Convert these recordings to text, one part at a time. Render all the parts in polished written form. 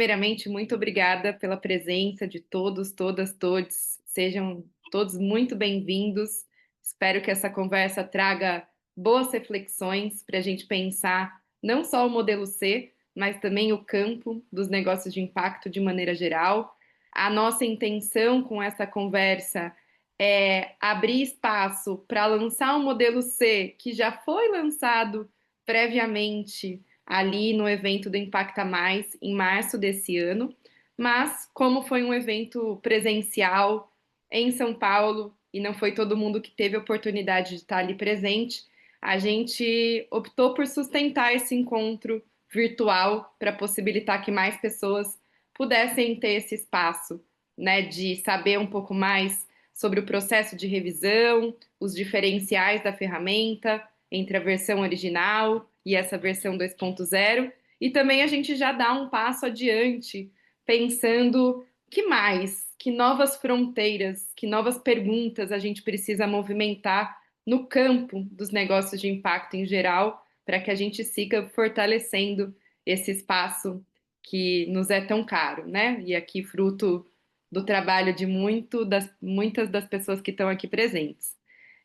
Primeiramente, muito obrigada pela presença de todos, todas, todes. Sejam todos muito bem-vindos. Espero que essa conversa traga boas reflexões para a gente pensar não só o modelo C, mas também o campo dos negócios de impacto de maneira geral. A nossa intenção com essa conversa é abrir espaço para lançar um modelo C que já foi lançado previamente ali no evento do Impacta Mais, em março desse ano, mas como foi um evento presencial em São Paulo e não foi todo mundo que teve a oportunidade de estar ali presente, a gente optou por sustentar esse encontro virtual para possibilitar que mais pessoas pudessem ter esse espaço, né, de saber um pouco mais sobre o processo de revisão, os diferenciais da ferramenta entre a versão original e essa versão 2.0, e também a gente já dá um passo adiante, pensando que mais, que novas fronteiras, que novas perguntas a gente precisa movimentar no campo dos negócios de impacto em geral, para que a gente siga fortalecendo esse espaço que nos é tão caro, né? E aqui fruto do trabalho de muitas das pessoas que estão aqui presentes.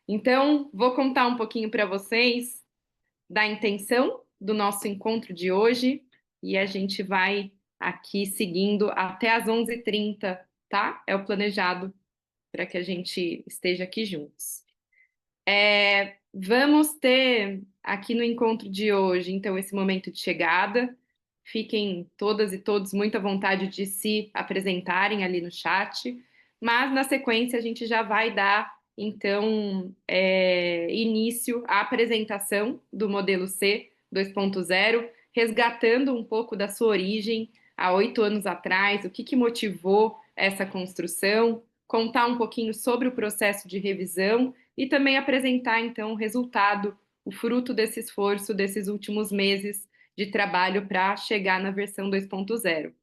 Então, vou contar um pouquinho para vocês da intenção do nosso encontro de hoje e a gente vai aqui seguindo até às 11h30, tá? É o planejado para que a gente esteja aqui juntos. Vamos ter aqui no encontro de hoje, então, esse momento de chegada. Fiquem todas e todos muito à vontade de se apresentarem ali no chat, mas na sequência a gente já vai dar, então, início à apresentação do modelo C 2.0, resgatando um pouco da sua origem há 8 anos atrás, o que motivou essa construção, contar um pouquinho sobre o processo de revisão e também apresentar, então, o resultado, o fruto desse esforço desses últimos meses de trabalho para chegar na versão 2.0.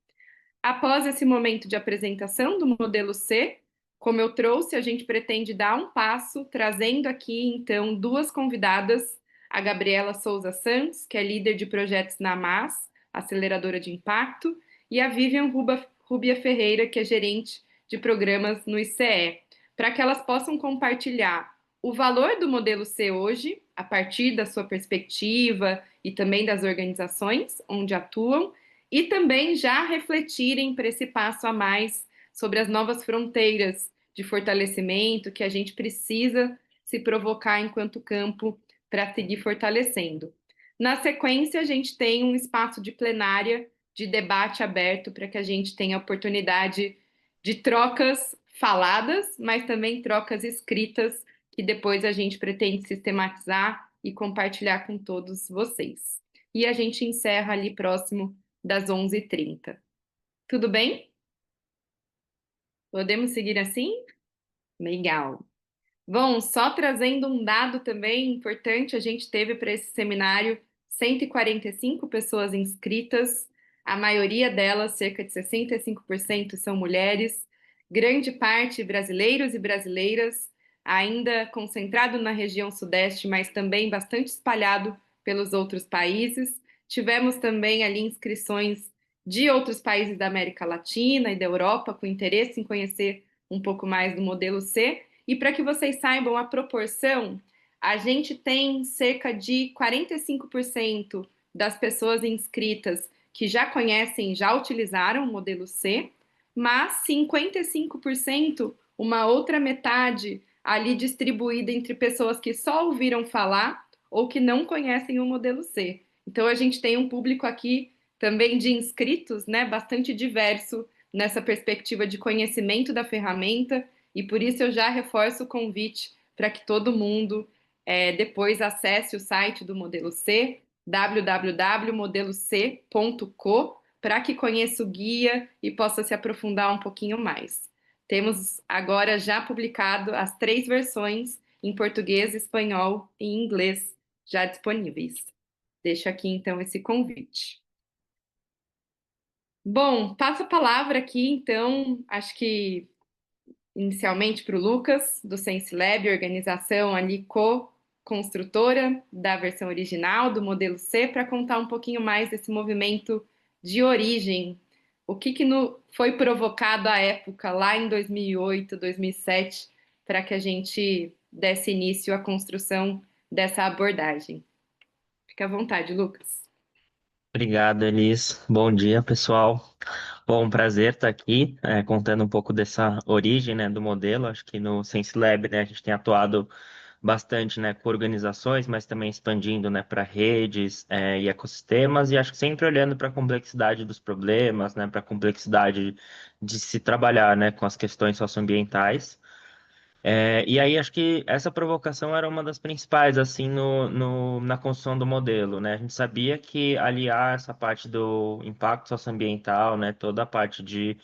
Após esse momento de apresentação do modelo C, como eu trouxe, a gente pretende dar um passo, trazendo aqui, então, duas convidadas, a Gabriela Souza Santos, que é líder de projetos na MAS, aceleradora de impacto, e a Vivian Rubia Ferreira, que é gerente de programas no ICE, para que elas possam compartilhar o valor do modelo C hoje, a partir da sua perspectiva e também das organizações onde atuam, e também já refletirem para esse passo a mais sobre as novas fronteiras de fortalecimento que a gente precisa se provocar enquanto campo para seguir fortalecendo. Na sequência, a gente tem um espaço de plenária, de debate aberto, para que a gente tenha a oportunidade de trocas faladas, mas também trocas escritas, que depois a gente pretende sistematizar e compartilhar com todos vocês. E a gente encerra ali próximo das 11h30. Tudo bem? Podemos seguir assim? Legal. Bom, só trazendo um dado também importante, a gente teve para esse seminário 145 pessoas inscritas, a maioria delas, cerca de 65%, são mulheres, grande parte brasileiros e brasileiras, ainda concentrado na região sudeste, mas também bastante espalhado pelos outros países. Tivemos também ali inscrições de outros países da América Latina e da Europa, com interesse em conhecer um pouco mais do modelo C. E para que vocês saibam a proporção, a gente tem cerca de 45% das pessoas inscritas que já conhecem, já utilizaram o modelo C, mas 55%, uma outra metade, ali distribuída entre pessoas que só ouviram falar ou que não conhecem o modelo C. Então a gente tem um público aqui também de inscritos, né, bastante diverso nessa perspectiva de conhecimento da ferramenta, e por isso eu já reforço o convite para que todo mundo depois acesse o site do Modelo C, www.modeloc.co, para que conheça o guia e possa se aprofundar um pouquinho mais. Temos agora já publicado as 3 versões em português, espanhol e inglês já disponíveis. Deixo aqui então esse convite. Bom, passo a palavra aqui, então, acho que inicialmente para o Lucas, do Sense Lab, organização ali co-construtora da versão original do modelo C, para contar um pouquinho mais desse movimento de origem O que foi provocado à época, lá em 2008, 2007, para que a gente desse início à construção dessa abordagem? Fique à vontade, Lucas. Obrigado, Elis. Bom dia, pessoal. Bom, prazer estar aqui, contando um pouco dessa origem, né, do modelo. Acho que no Sense Lab, né, a gente tem atuado bastante, né, com organizações, mas também expandindo, né, para redes, e ecossistemas, e acho que sempre olhando para a complexidade dos problemas, né, para a complexidade de se trabalhar, né, com as questões socioambientais. E aí acho que essa provocação era uma das principais, assim, na construção do modelo, né? A gente sabia que aliar essa parte do impacto socioambiental, né, toda a parte de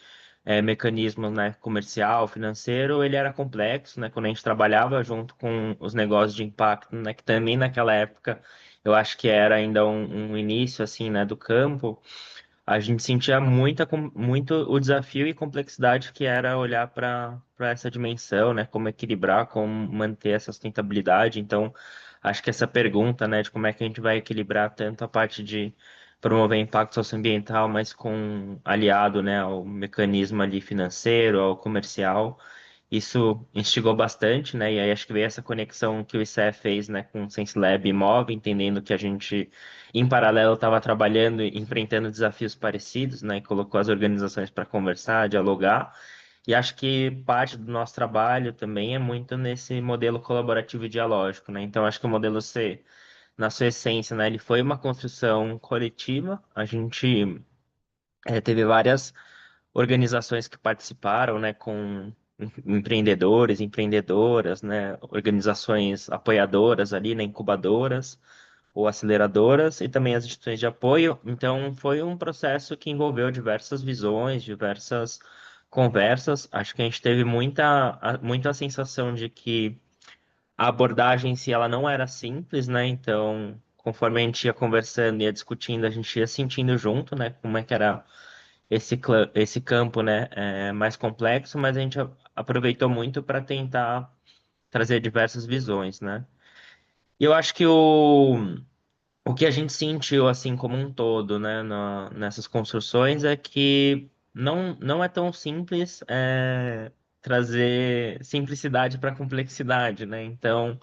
mecanismo, né, comercial, financeiro, ele era complexo, né? Quando a gente trabalhava junto com os negócios de impacto, né, que também naquela época eu acho que era ainda um início, assim, né, do campo. A gente sentia muito o desafio e complexidade que era olhar para essa dimensão, né? Como equilibrar, como manter essa sustentabilidade. Então, acho que essa pergunta, né, de como é que a gente vai equilibrar tanto a parte de promover impacto socioambiental, mas com aliado, né, ao mecanismo ali financeiro, ao comercial, isso instigou bastante, né? E aí acho que veio essa conexão que o ICE fez, né, com o SenseLab e Move, entendendo que a gente, em paralelo, estava trabalhando e enfrentando desafios parecidos, né? E colocou as organizações para conversar, dialogar. E acho que parte do nosso trabalho também é muito nesse modelo colaborativo e dialógico, né? Então acho que o modelo C, na sua essência, né, ele foi uma construção coletiva. A gente teve várias organizações que participaram, né, com empreendedores, empreendedoras, né, organizações apoiadoras ali, né, incubadoras ou aceleradoras e também as instituições de apoio. Então, foi um processo que envolveu diversas visões, diversas conversas. Acho que a gente teve muita sensação de que a abordagem em si ela não era simples, né? Então, conforme a gente ia conversando e ia discutindo, a gente ia sentindo junto, né, como é que era esse campo, né, mais complexo, mas a gente aproveitou muito para tentar trazer diversas visões, né? E eu acho que o que a gente sentiu, assim, como um todo, né, nessas construções é que não é tão simples trazer simplicidade para complexidade, né? Então,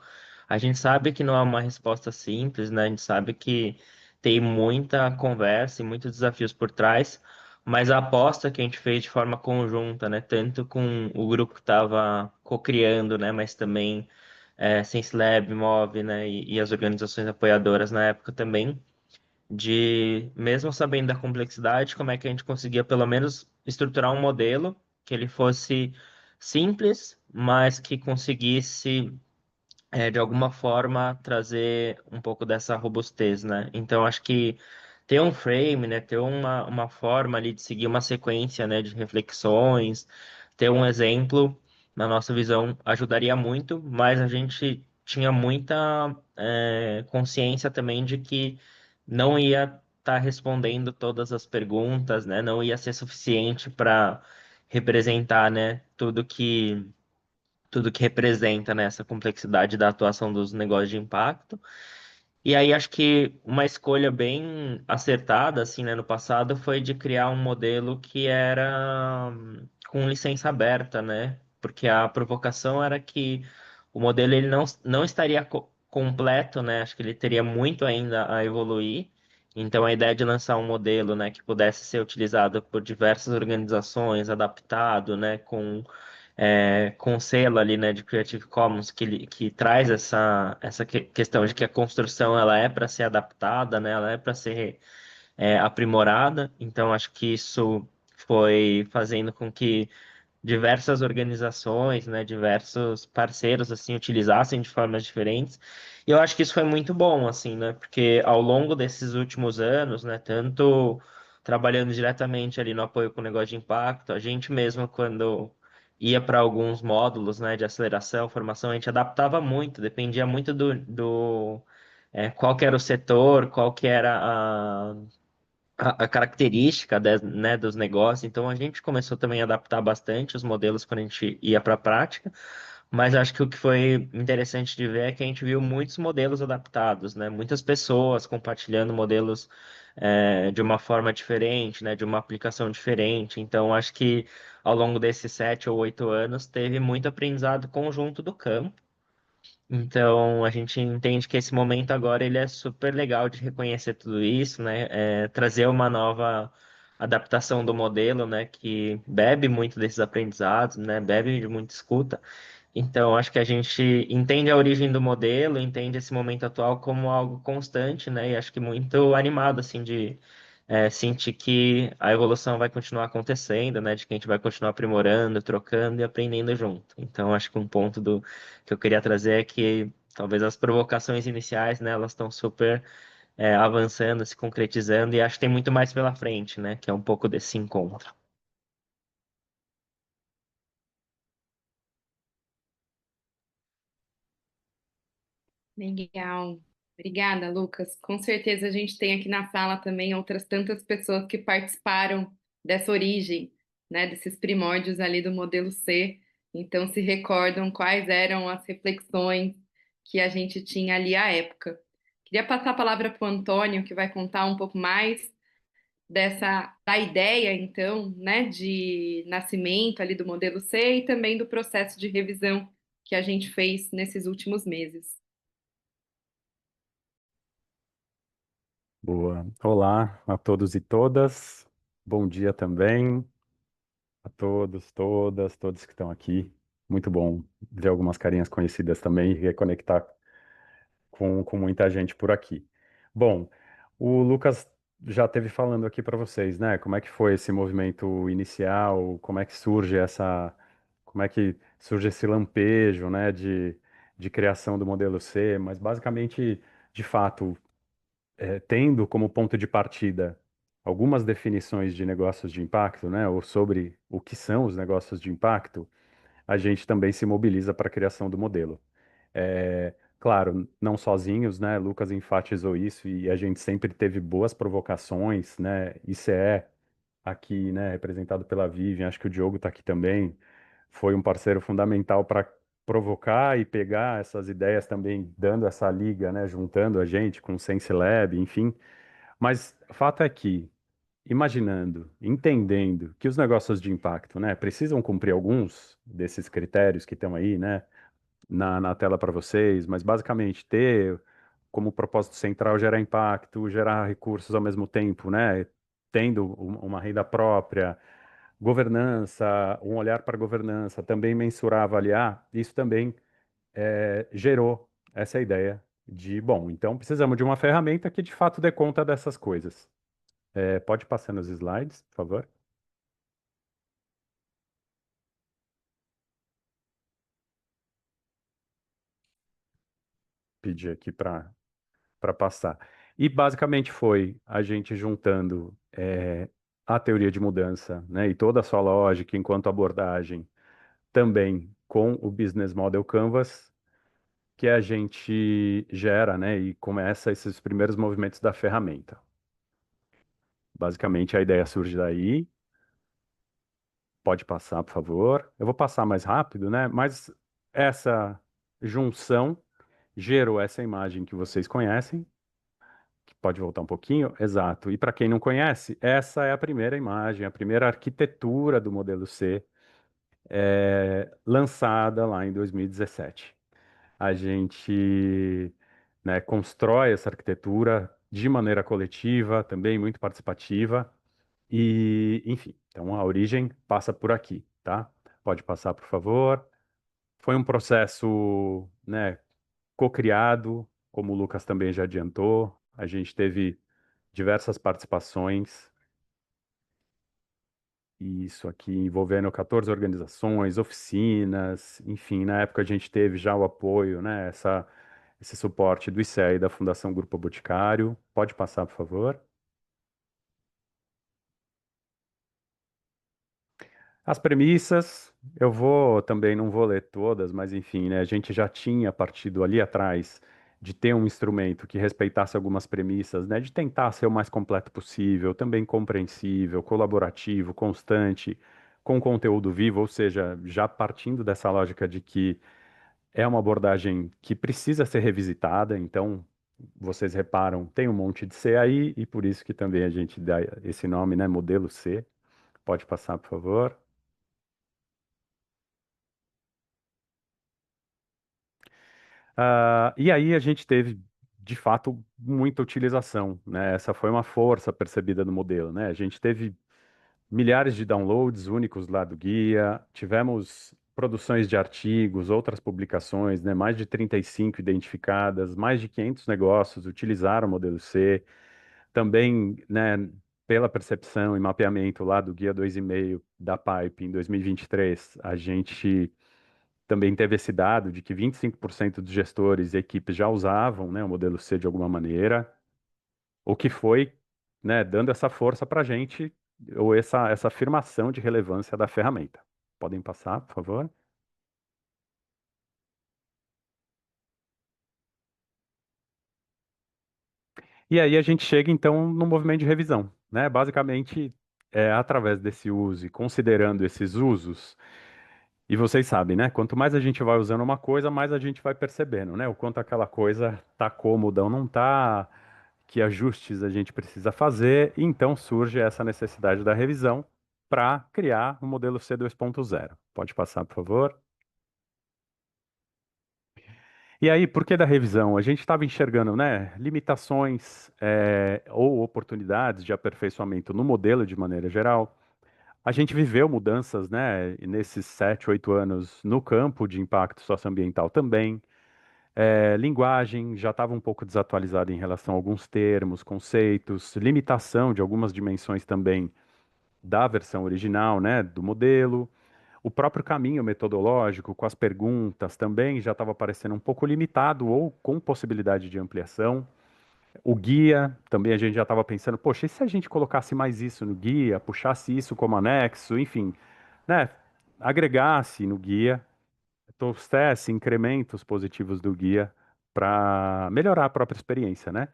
a gente sabe que não é uma resposta simples, né? A gente sabe que tem muita conversa e muitos desafios por trás, mas a aposta que a gente fez de forma conjunta, né? Tanto com o grupo que estava co-criando, né? Mas também SenseLab, Move, né? E as organizações apoiadoras na época também, de, mesmo sabendo da complexidade, como é que a gente conseguia pelo menos estruturar um modelo que ele fosse simples, mas que conseguisse de alguma forma trazer um pouco dessa robustez, né? Então acho que ter um frame, né, ter uma forma ali de seguir uma sequência, né, de reflexões, ter um exemplo, na nossa visão, ajudaria muito, mas a gente tinha muita consciência também de que não ia estar respondendo todas as perguntas, né? Não ia ser suficiente para representar, né, tudo que representa, né, essa complexidade da atuação dos negócios de impacto. E aí acho que uma escolha bem acertada, assim, né, no passado foi de criar um modelo que era com licença aberta, né? Porque a provocação era que o modelo ele não estaria completo, né? Acho que ele teria muito ainda a evoluir. Então a ideia de lançar um modelo, né, que pudesse ser utilizado por diversas organizações, adaptado, né, com selo ali, né, de Creative Commons que traz essa questão de que a construção ela é para ser adaptada, né, ela é para ser aprimorada. Então acho que isso foi fazendo com que diversas organizações, né, diversos parceiros assim utilizassem de formas diferentes. E eu acho que isso foi muito bom, assim, né, porque ao longo desses últimos anos, né, tanto trabalhando diretamente ali no apoio com o negócio de impacto, a gente mesmo quando ia para alguns módulos, né, de aceleração, formação, a gente adaptava muito, dependia muito do qual que era o setor, qual que era a característica né, dos negócios. Então a gente começou também a adaptar bastante os modelos quando a gente ia para a prática, Mas acho que o que foi interessante de ver é que a gente viu muitos modelos adaptados, né? Muitas pessoas compartilhando modelos de uma forma diferente, né? De uma aplicação diferente. Então, acho que ao longo desses 7 ou 8 anos teve muito aprendizado conjunto do campo. Então, a gente entende que esse momento agora ele é super legal de reconhecer tudo isso, né? Trazer uma nova adaptação do modelo, né? Que bebe muito desses aprendizados, né? Bebe de muita escuta. Então, acho que a gente entende a origem do modelo, entende esse momento atual como algo constante, né? E acho que muito animado, assim, de sentir que a evolução vai continuar acontecendo, né? De que a gente vai continuar aprimorando, trocando e aprendendo junto. Então, acho que um ponto que eu queria trazer é que talvez as provocações iniciais, né? Elas estão super avançando, se concretizando, e acho que tem muito mais pela frente, né? Que é um pouco desse encontro. Legal. Obrigada, Lucas. Com certeza a gente tem aqui na sala também outras tantas pessoas que participaram dessa origem, né, desses primórdios ali do modelo C. Então se recordam quais eram as reflexões que a gente tinha ali à época. Queria passar a palavra para o Antônio, que vai contar um pouco mais da ideia, então, né, de nascimento ali do modelo C e também do processo de revisão que a gente fez nesses últimos meses. Boa. Olá a todos e todas. Bom dia também a todos, todas, todos que estão aqui. Muito bom ver algumas carinhas conhecidas também e reconectar com muita gente por aqui. Bom, o Lucas já teve falando aqui para vocês, né? Como é que foi esse movimento inicial? Como é que surge esse lampejo, né, de criação do modelo C? Mas basicamente, de fato, tendo como ponto de partida algumas definições de negócios de impacto, né, ou sobre o que são os negócios de impacto, a gente também se mobiliza para a criação do modelo. Claro, não sozinhos, né? Lucas enfatizou isso e a gente sempre teve boas provocações, né? ICE aqui, né, representado pela Vivian, acho que o Diogo está aqui também, foi um parceiro fundamental para provocar e pegar essas ideias também, dando essa liga, né, juntando a gente com o Sense Lab, enfim. Mas o fato é que, imaginando, entendendo que os negócios de impacto, né, precisam cumprir alguns desses critérios que estão aí, né, na tela para vocês, mas basicamente ter como propósito central gerar impacto, gerar recursos ao mesmo tempo, né, tendo uma renda própria, governança, um olhar para a governança, também mensurar, avaliar, isso também gerou essa ideia de, bom, então precisamos de uma ferramenta que de fato dê conta dessas coisas. Pode passar nos slides, por favor. Pedir aqui para passar. E basicamente foi a gente juntando a teoria de mudança, né, e toda a sua lógica enquanto abordagem, também com o Business Model Canvas, que a gente gera, né, e começa esses primeiros movimentos da ferramenta. Basicamente a ideia surge daí. Pode passar, por favor. Eu vou passar mais rápido, né? Mas essa junção gerou essa imagem que vocês conhecem. Pode voltar um pouquinho? Exato. E para quem não conhece, essa é a primeira imagem, a primeira arquitetura do modelo C, lançada lá em 2017. A gente, né, constrói essa arquitetura de maneira coletiva, também muito participativa, e, enfim, então a origem passa por aqui, tá? Pode passar, por favor. Foi um processo, né, co-criado, como o Lucas também já adiantou. A gente teve diversas participações, e isso aqui envolvendo 14 organizações, oficinas, enfim, na época a gente teve já o apoio, né, esse suporte do ICEA e da Fundação Grupo Boticário. Pode passar, por favor. As premissas, eu vou também não vou ler todas, mas enfim, né, a gente já tinha partido ali atrás de ter um instrumento que respeitasse algumas premissas, né, de tentar ser o mais completo possível, também compreensível, colaborativo, constante, com conteúdo vivo, ou seja, já partindo dessa lógica de que é uma abordagem que precisa ser revisitada, então vocês reparam, tem um monte de C aí, e por isso que também a gente dá esse nome, né, modelo C. Pode passar, por favor. E aí a gente teve, de fato, muita utilização, né? Essa foi uma força percebida no modelo, né? A gente teve milhares de downloads únicos lá do guia, tivemos produções de artigos, outras publicações, né? Mais de 35 identificadas, mais de 500 negócios utilizaram o modelo C. Também, né, pela percepção e mapeamento lá do guia 2,5 da Pipe em 2023, a gente também teve esse dado de que 25% dos gestores e equipes já usavam, né, o modelo C de alguma maneira, o que foi, né, dando essa força para a gente, ou essa afirmação de relevância da ferramenta. Podem passar, por favor? E aí a gente chega, então, no movimento de revisão, né? Basicamente, através desse uso e considerando esses usos, e vocês sabem, né? Quanto mais a gente vai usando uma coisa, mais a gente vai percebendo, né? O quanto aquela coisa tá cômoda ou não tá, que ajustes a gente precisa fazer, e então surge essa necessidade da revisão para criar o modelo C 2.0. Pode passar, por favor? E aí, por que da revisão? A gente estava enxergando, né, limitações, ou oportunidades de aperfeiçoamento no modelo de maneira geral. A gente viveu mudanças, né, nesses 7, 8 anos no campo de impacto socioambiental também. Linguagem já estava um pouco desatualizada em relação a alguns termos, conceitos, limitação de algumas dimensões também da versão original, né, do modelo. O próprio caminho metodológico, com as perguntas, também já estava parecendo um pouco limitado ou com possibilidade de ampliação. O guia, também a gente já estava pensando, poxa, e se a gente colocasse mais isso no guia, puxasse isso como anexo, enfim, né, agregasse no guia, trouxesse incrementos positivos do guia para melhorar a própria experiência, né?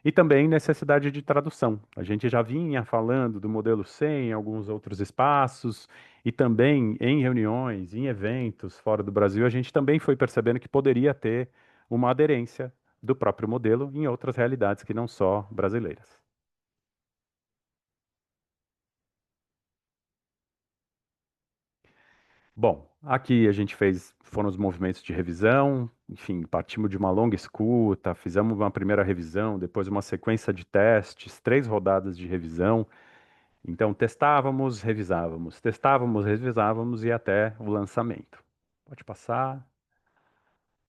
E também necessidade de tradução. A gente já vinha falando do modelo C em alguns outros espaços e também em reuniões, em eventos fora do Brasil, a gente também foi percebendo que poderia ter uma aderência do próprio modelo em outras realidades que não só brasileiras. Bom, aqui a gente fez, foram os movimentos de revisão, enfim, partimos de uma longa escuta, fizemos uma primeira revisão, depois uma sequência de testes, 3 rodadas de revisão. Então, testávamos, revisávamos e até o lançamento. Pode passar.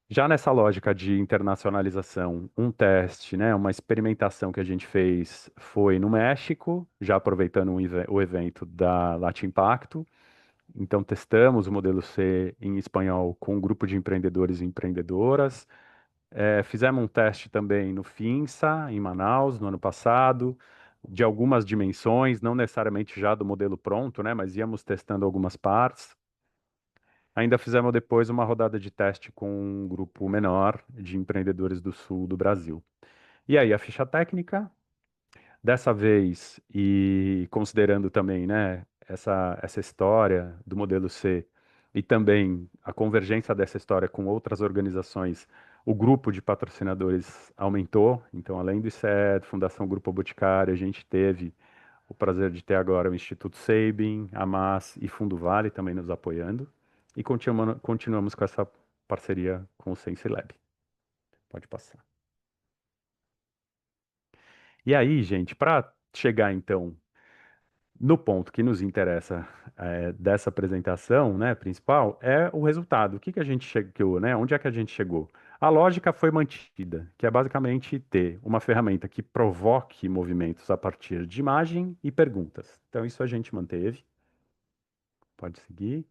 Já nessa lógica de internacionalização, um teste, né, uma experimentação que a gente fez foi no México, já aproveitando o evento da Latin Impacto. Então, testamos o modelo C em espanhol com um grupo de empreendedores e empreendedoras. Fizemos um teste também no FINSA, em Manaus, no ano passado, de algumas dimensões, não necessariamente já do modelo pronto, né, mas íamos testando algumas partes. Ainda fizemos depois uma rodada de teste com um grupo menor de empreendedores do sul do Brasil. E aí, a ficha técnica, dessa vez, e considerando também, né, essa história do modelo C e também a convergência dessa história com outras organizações, o grupo de patrocinadores aumentou. Então, além do ICED, Fundação Grupo Boticário, a gente teve o prazer de ter agora o Instituto Sabin, a MAS e Fundo Vale também nos apoiando. E continuamos com essa parceria com o Sense Lab. Pode passar. E aí, gente, para chegar então no ponto que nos interessa dessa apresentação, né, principal, é o resultado. O que que a gente chegou, né? Onde é que a gente chegou? A lógica foi mantida, que é basicamente ter uma ferramenta que provoque movimentos a partir de imagem e perguntas. Então, isso a gente manteve. Pode seguir.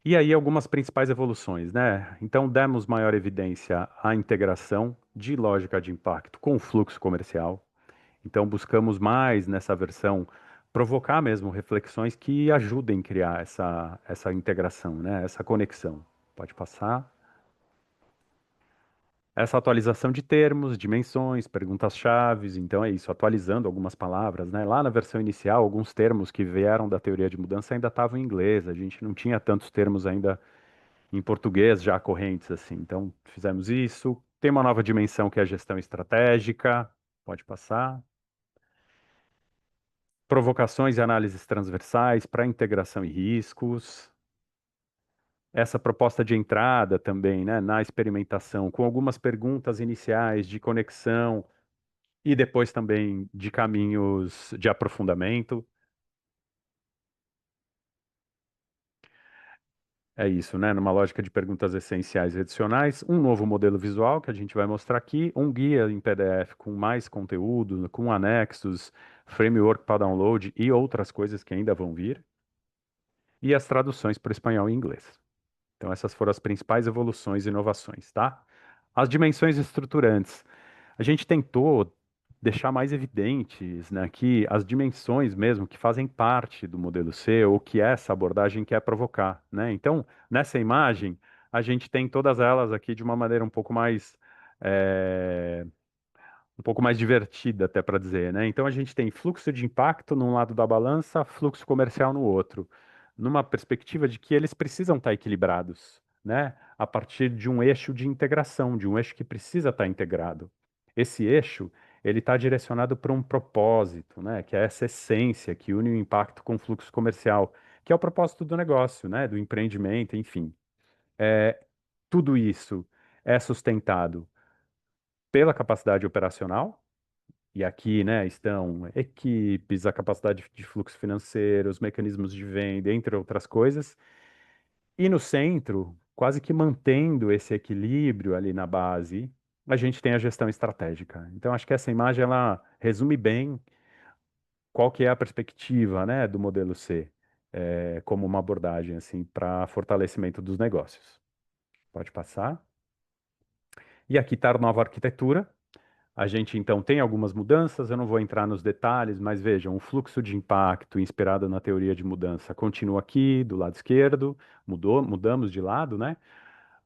E aí, algumas principais evoluções, né? Então, demos maior evidência à integração de lógica de impacto com o fluxo comercial. Então, buscamos mais nessa versão provocar mesmo reflexões que ajudem a criar essa integração, né? Essa conexão. Pode passar. essa atualização de termos, dimensões, perguntas-chaves. Então é isso, atualizando algumas palavras, né? Lá na versão inicial, alguns termos que vieram da teoria de mudança ainda estavam em inglês. A gente não tinha tantos termos ainda em português já correntes assim. Então fizemos isso. Tem uma nova dimensão que é a gestão estratégica. Pode passar. Provocações e análises transversais para integração e riscos. Essa proposta de entrada também, né, na experimentação, com algumas perguntas iniciais de conexão e depois também de caminhos de aprofundamento. É isso, né? Numa lógica de perguntas essenciais e adicionais, um novo modelo visual que a gente vai mostrar aqui, um guia em PDF com mais conteúdo, com anexos, framework para download e outras coisas que ainda vão vir, e as traduções para o espanhol e inglês. Então, essas foram as principais evoluções e inovações, tá? As dimensões estruturantes. A gente tentou deixar mais evidentes, né, que as dimensões mesmo que fazem parte do modelo C, ou que essa abordagem quer provocar, né? Então, nessa imagem, a gente tem todas elas aqui de uma maneira eh, um pouco mais divertida, até para dizer, né? Então a gente tem fluxo de impacto num lado da balança, fluxo comercial no outro, numa perspectiva de que eles precisam estar equilibrados, né? A partir de um eixo de integração, de um eixo que precisa estar integrado. Esse eixo, ele está direcionado para um propósito, né? Que é essa essência que une o impacto com o fluxo comercial, que é o propósito do negócio, né? Do empreendimento, enfim. Tudo isso é sustentado pela capacidade operacional, e aqui, né, estão equipes, a capacidade de fluxo financeiro, os mecanismos de venda, entre outras coisas. E no centro, quase que mantendo esse equilíbrio ali na base, a gente tem a gestão estratégica. Então, acho que essa imagem ela resume bem qual que é a perspectiva, né, do modelo C, como uma abordagem assim para fortalecimento dos negócios. Pode passar. E aqui está a nova arquitetura. A gente então tem algumas mudanças, eu não vou entrar nos detalhes, mas vejam, o fluxo de impacto inspirado na teoria de mudança continua aqui do lado esquerdo, mudamos de lado, né?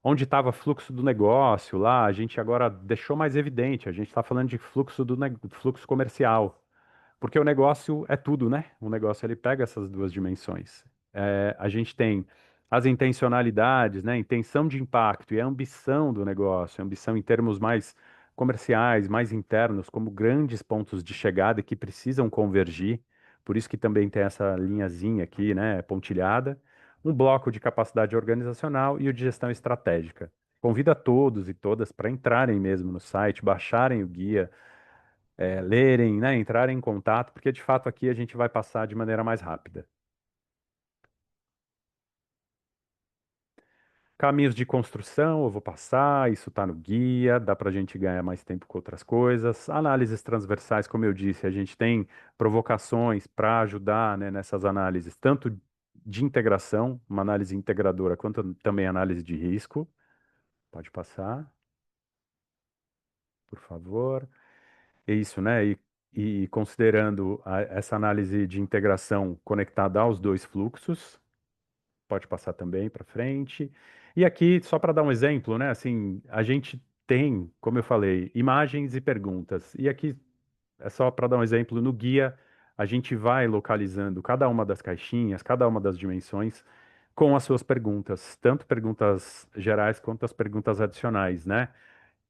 Onde estava fluxo do negócio lá, a gente agora deixou mais evidente, a gente está falando de fluxo fluxo comercial. Porque o negócio é tudo, né? O negócio ele pega essas duas dimensões. A gente tem as intencionalidades, né? Intenção de impacto e a ambição do negócio, a ambição em termos mais comerciais, mais internos, como grandes pontos de chegada que precisam convergir. Por isso que também tem essa linhazinha aqui, né? Pontilhada. Um bloco de capacidade organizacional e o de gestão estratégica. Convido a todos e todas para entrarem mesmo no site, baixarem o guia, lerem, né, entrarem em contato, porque de fato aqui a gente vai passar de maneira mais rápida. Caminhos de construção, eu vou passar, isso está no guia, dá para a gente ganhar mais tempo com outras coisas. Análises transversais, como eu disse, a gente tem provocações para ajudar, né, nessas análises, tanto de integração, uma análise integradora, quanto também análise de risco. Pode passar, por favor. É isso, né? E considerando essa análise de integração conectada aos dois fluxos, pode passar também para frente. E aqui, só para dar um exemplo, né? Assim, a gente tem, como eu falei, imagens e perguntas. E aqui é só para dar um exemplo, no guia a gente vai localizando cada uma das caixinhas, cada uma das dimensões com as suas perguntas, tanto perguntas gerais quanto as perguntas adicionais, né?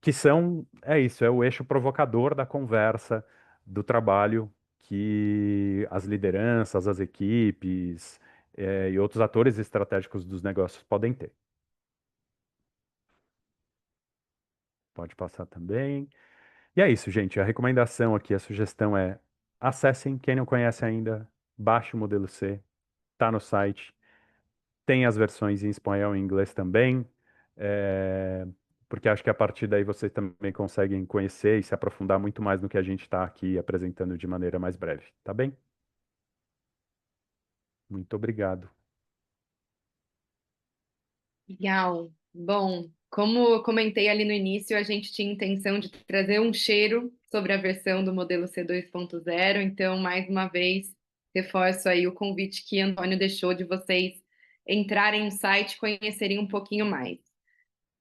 Que são, é isso, é o eixo provocador da conversa, do trabalho que as lideranças, as equipes, e outros atores estratégicos dos negócios podem ter. Pode passar também. E é isso, gente. A recomendação aqui, a sugestão é acessem, quem não conhece ainda, baixe o modelo C, tá no site. Tem as versões em espanhol e inglês também, é, porque acho que a partir daí vocês também conseguem conhecer e se aprofundar muito mais no que a gente está aqui apresentando de maneira mais breve, tá bem? Muito obrigado. Legal. Bom, como eu comentei ali no início, a gente tinha intenção de trazer um cheiro sobre a versão do modelo C 2.0, então, mais uma vez, reforço aí o convite que Antônio deixou de vocês entrarem no site e conhecerem um pouquinho mais.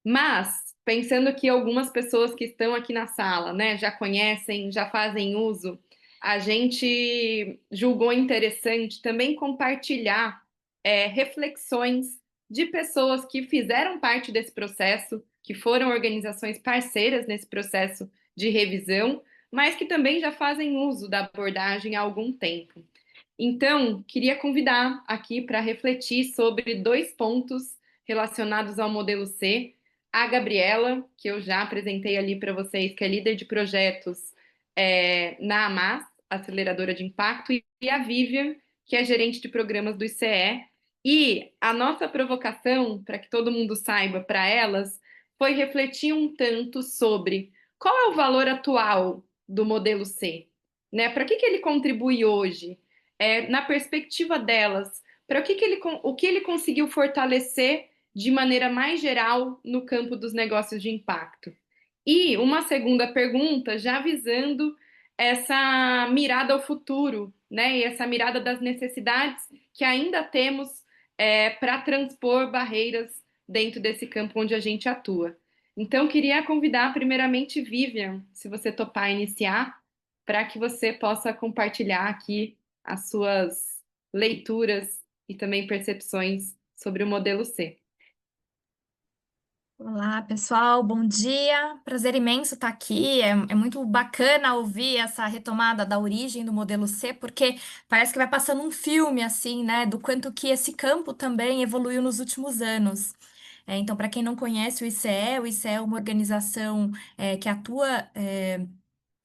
Mas, pensando que algumas pessoas que estão aqui na sala, né, já conhecem, já fazem uso, a gente julgou interessante também compartilhar reflexões de pessoas que fizeram parte desse processo, que foram organizações parceiras nesse processo de revisão, mas que também já fazem uso da abordagem há algum tempo. Então, queria convidar aqui para refletir sobre 2 pontos relacionados ao modelo C. A Gabriela, que eu já apresentei ali para vocês, que é líder de projetos na AMAS, aceleradora de impacto, e a Vivian, que é gerente de programas do ICE. E a nossa provocação, para que todo mundo saiba, para elas, foi refletir um tanto sobre qual é o valor atual do modelo C, né? Para que ele contribui hoje? Na perspectiva delas, para o que ele conseguiu fortalecer de maneira mais geral no campo dos negócios de impacto. E uma segunda pergunta, já visando essa mirada ao futuro, né? E essa mirada das necessidades que ainda temos para transpor barreiras dentro desse campo onde a gente atua. Então, queria convidar primeiramente Vivian, se você topar iniciar, para que você possa compartilhar aqui as suas leituras e também percepções sobre o modelo C. Olá, pessoal, bom dia. Prazer imenso estar aqui. É muito bacana ouvir essa retomada da origem do modelo C, porque parece que vai passando um filme, assim, né, do quanto que esse campo também evoluiu nos últimos anos. Então, para quem não conhece o ICE é uma organização que atua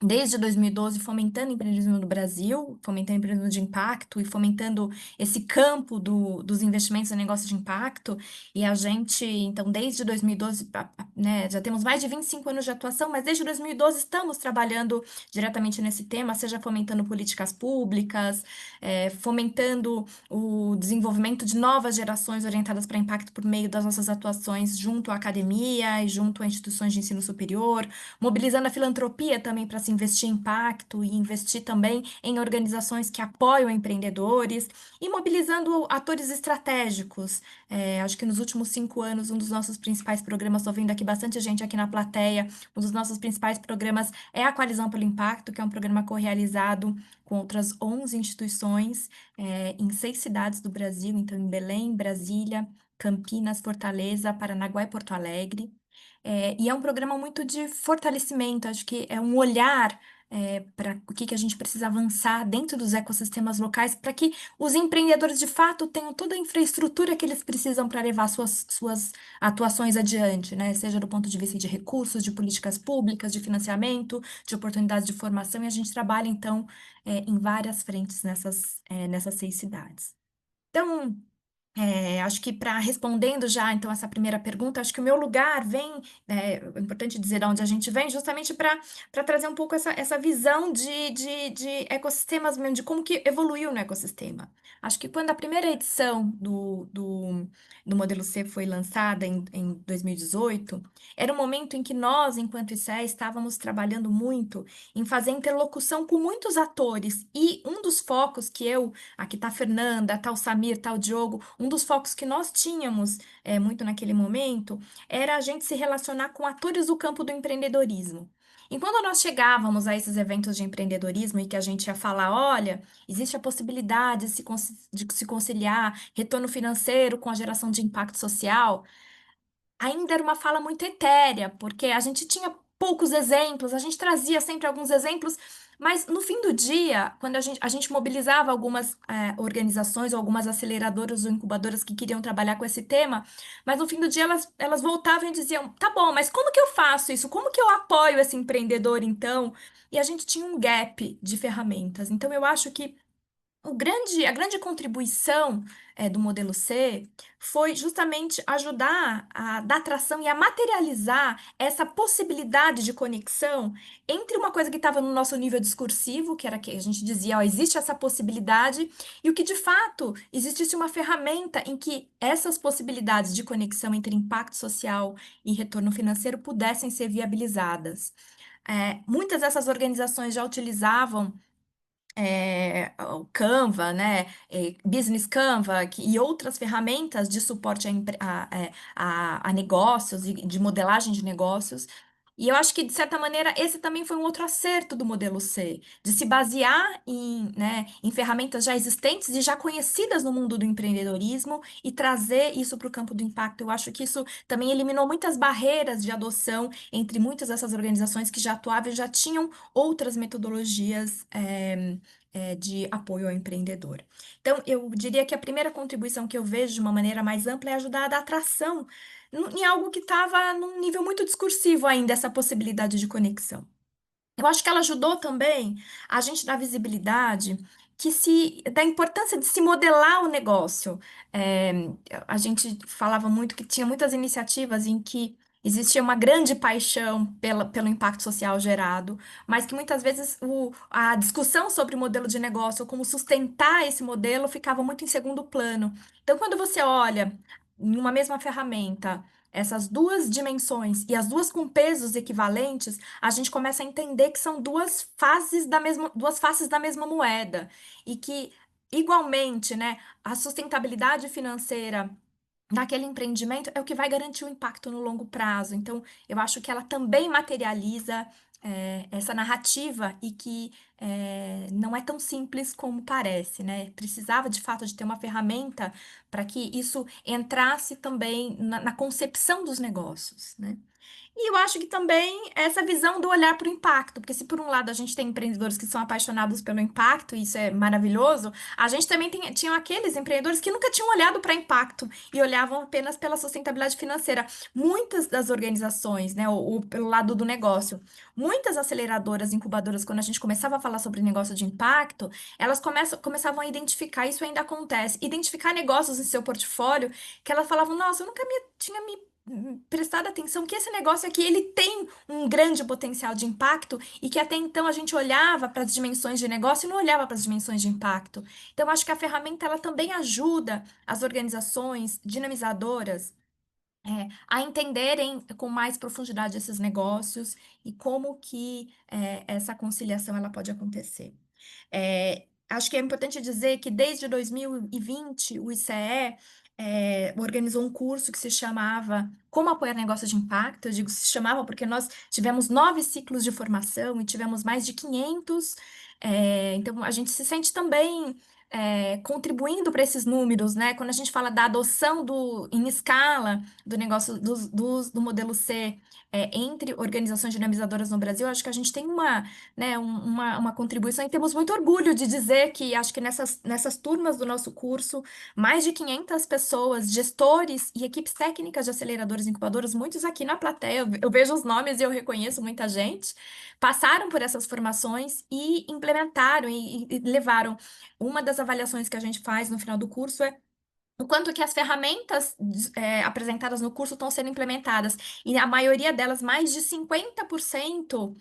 desde 2012, fomentando empreendedorismo no Brasil, fomentando empreendedorismo de impacto e fomentando esse campo dos investimentos em negócios de impacto. E a gente, então, desde 2012, né, já temos mais de 25 anos de atuação, mas desde 2012 estamos trabalhando diretamente nesse tema, seja fomentando políticas públicas, fomentando o desenvolvimento de novas gerações orientadas para impacto por meio das nossas atuações junto à academia e junto a instituições de ensino superior, mobilizando a filantropia também para se investir em impacto e investir também em organizações que apoiam empreendedores e mobilizando atores estratégicos. Acho que nos últimos 5 anos, um dos nossos principais programas, estou vendo aqui bastante gente aqui na plateia, um dos nossos principais programas é a Coalizão pelo Impacto, que é um programa co-realizado com outras 11 instituições em 6 cidades do Brasil, então em Belém, Brasília, Campinas, Fortaleza, Paranaguá e Porto Alegre. E é um programa muito de fortalecimento, acho que é um olhar para o que a gente precisa avançar dentro dos ecossistemas locais, para que os empreendedores de fato tenham toda a infraestrutura que eles precisam para levar suas atuações adiante, né? Seja do ponto de vista de recursos, de políticas públicas, de financiamento, de oportunidades de formação, e a gente trabalha, então, em várias frentes nessas 6 cidades. Então, acho que para respondendo já então essa primeira pergunta, acho que o meu lugar vem, é importante dizer de onde a gente vem, justamente para trazer um pouco essa visão de ecossistemas mesmo, de como que evoluiu no ecossistema. Acho que quando a primeira edição do modelo C foi lançada em 2018, era um momento em que nós, enquanto ICE, estávamos trabalhando muito em fazer interlocução com muitos atores, e um dos focos que aqui tá a Fernanda, tá o Samir, tá o Diogo. Um dos focos que nós tínhamos muito naquele momento era a gente se relacionar com atores do campo do empreendedorismo. E quando nós chegávamos a esses eventos de empreendedorismo e que a gente ia falar, olha, existe a possibilidade de se conciliar retorno financeiro com a geração de impacto social, ainda era uma fala muito etérea, porque a gente tinha poucos exemplos, a gente trazia sempre alguns exemplos, mas no fim do dia, quando a gente mobilizava algumas organizações ou algumas aceleradoras ou incubadoras que queriam trabalhar com esse tema, mas no fim do dia elas voltavam e diziam, tá bom, mas como que eu faço isso? Como que eu apoio esse empreendedor então? E a gente tinha um gap de ferramentas. Então eu acho que a grande contribuição do modelo C foi justamente ajudar a dar tração e a materializar essa possibilidade de conexão entre uma coisa que estava no nosso nível discursivo, que era que a gente dizia, ó, existe essa possibilidade, e o que de fato existisse uma ferramenta em que essas possibilidades de conexão entre impacto social e retorno financeiro pudessem ser viabilizadas. Muitas dessas organizações já utilizavam o Canva, né, Business Canva e outras ferramentas de suporte a negócios e de modelagem de negócios. E eu acho que, de certa maneira, esse também foi um outro acerto do modelo C, de se basear em, né, em ferramentas já existentes e já conhecidas no mundo do empreendedorismo e trazer isso para o campo do impacto. Eu acho que isso também eliminou muitas barreiras de adoção entre muitas dessas organizações que já atuavam e já tinham outras metodologias, de apoio ao empreendedor. Então, eu diria que a primeira contribuição que eu vejo de uma maneira mais ampla é ajudar a dar atração em algo que estava num nível muito discursivo ainda, essa possibilidade de conexão. Eu acho que ela ajudou também a gente dar visibilidade da importância de se modelar o negócio. É, a gente falava muito que tinha muitas iniciativas em que existia uma grande paixão pelo impacto social gerado, mas que muitas vezes a discussão sobre o modelo de negócio, como sustentar esse modelo, ficava muito em segundo plano. Então, quando você olha em uma mesma ferramenta essas duas dimensões e as duas com pesos equivalentes, a gente começa a entender que são duas faces da mesma moeda e que, igualmente, né, a sustentabilidade financeira daquele empreendimento é o que vai garantir o impacto no longo prazo. Então, eu acho que ela também materializa essa narrativa e que não é tão simples como parece, né? Precisava de fato de ter uma ferramenta para que isso entrasse também na concepção dos negócios, né? E eu acho que também essa visão do olhar para o impacto, porque se por um lado a gente tem empreendedores que são apaixonados pelo impacto, e isso é maravilhoso, a gente também tinha aqueles empreendedores que nunca tinham olhado para impacto e olhavam apenas pela sustentabilidade financeira. Muitas das organizações, né, ou pelo lado do negócio, muitas aceleradoras, incubadoras, quando a gente começava a falar sobre negócio de impacto, elas começavam a identificar, isso ainda acontece, identificar negócios em seu portfólio que elas falavam, nossa, eu nunca tinha me prestado atenção que esse negócio aqui ele tem um grande potencial de impacto e que até então a gente olhava para as dimensões de negócio e não olhava para as dimensões de impacto. Então, acho que a ferramenta ela também ajuda as organizações dinamizadoras a entenderem com mais profundidade esses negócios e como que essa conciliação ela pode acontecer. Acho que é importante dizer que desde 2020 o ICE organizou um curso que se chamava Como Apoiar Negócios de Impacto. Eu digo se chamava porque nós tivemos 9 ciclos de formação e tivemos mais de 500. Então, a gente se sente também contribuindo para esses números, né? Quando a gente fala da adoção em escala do negócio do modelo C entre organizações dinamizadoras no Brasil, acho que a gente tem uma contribuição e temos muito orgulho de dizer que acho que nessas turmas do nosso curso, mais de 500 pessoas, gestores e equipes técnicas de aceleradores e incubadoras, muitos aqui na plateia, eu vejo os nomes e eu reconheço muita gente, passaram por essas formações e implementaram e levaram. Uma das avaliações que a gente faz no final do curso é o quanto que as ferramentas apresentadas no curso estão sendo implementadas. E a maioria delas, mais de 50%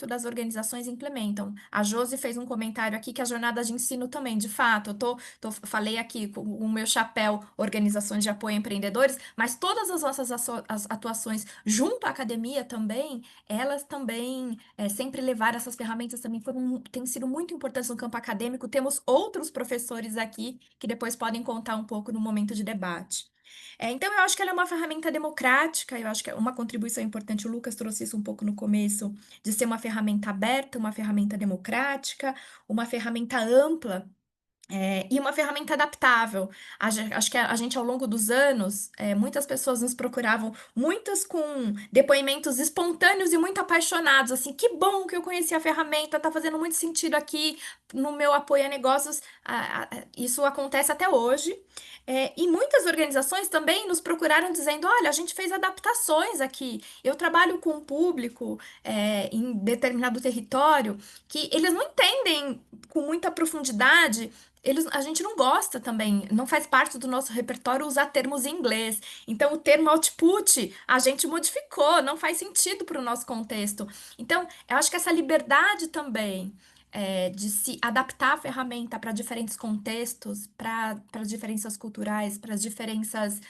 das organizações implementam. A Josi fez um comentário aqui que a jornada de ensino também, de fato, falei aqui com o meu chapéu, organizações de apoio a empreendedores, mas todas as nossas as atuações junto à academia também, elas também sempre levaram essas ferramentas também têm sido muito importantes no campo acadêmico. Temos outros professores aqui que depois podem contar um pouco no momento de debate. Então, eu acho que ela é uma ferramenta democrática, eu acho que é uma contribuição importante, o Lucas trouxe isso um pouco no começo, de ser uma ferramenta aberta, uma ferramenta democrática, uma ferramenta ampla. E uma ferramenta adaptável. Acho que a gente, ao longo dos anos, muitas pessoas nos procuravam, muitas com depoimentos espontâneos e muito apaixonados, assim, que bom que eu conheci a ferramenta, tá fazendo muito sentido aqui no meu apoio a negócios. Isso acontece até hoje. E muitas organizações também nos procuraram dizendo, olha, a gente fez adaptações aqui. Eu trabalho com um público, em determinado território que eles não entendem com muita profundidade a gente não gosta também, não faz parte do nosso repertório usar termos em inglês. Então, o termo output a gente modificou, não faz sentido para o nosso contexto. Então, eu acho que essa liberdade também de se adaptar a ferramenta para diferentes contextos, para as diferenças culturais, para as diferenças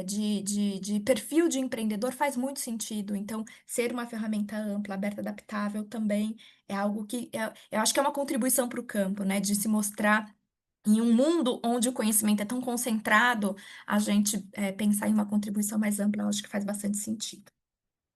de perfil de empreendedor faz muito sentido. Então, ser uma ferramenta ampla, aberta, adaptável também é algo que eu acho que é uma contribuição para o campo, né? De se mostrar em um mundo onde o conhecimento é tão concentrado, a gente pensar em uma contribuição mais ampla, eu acho que faz bastante sentido.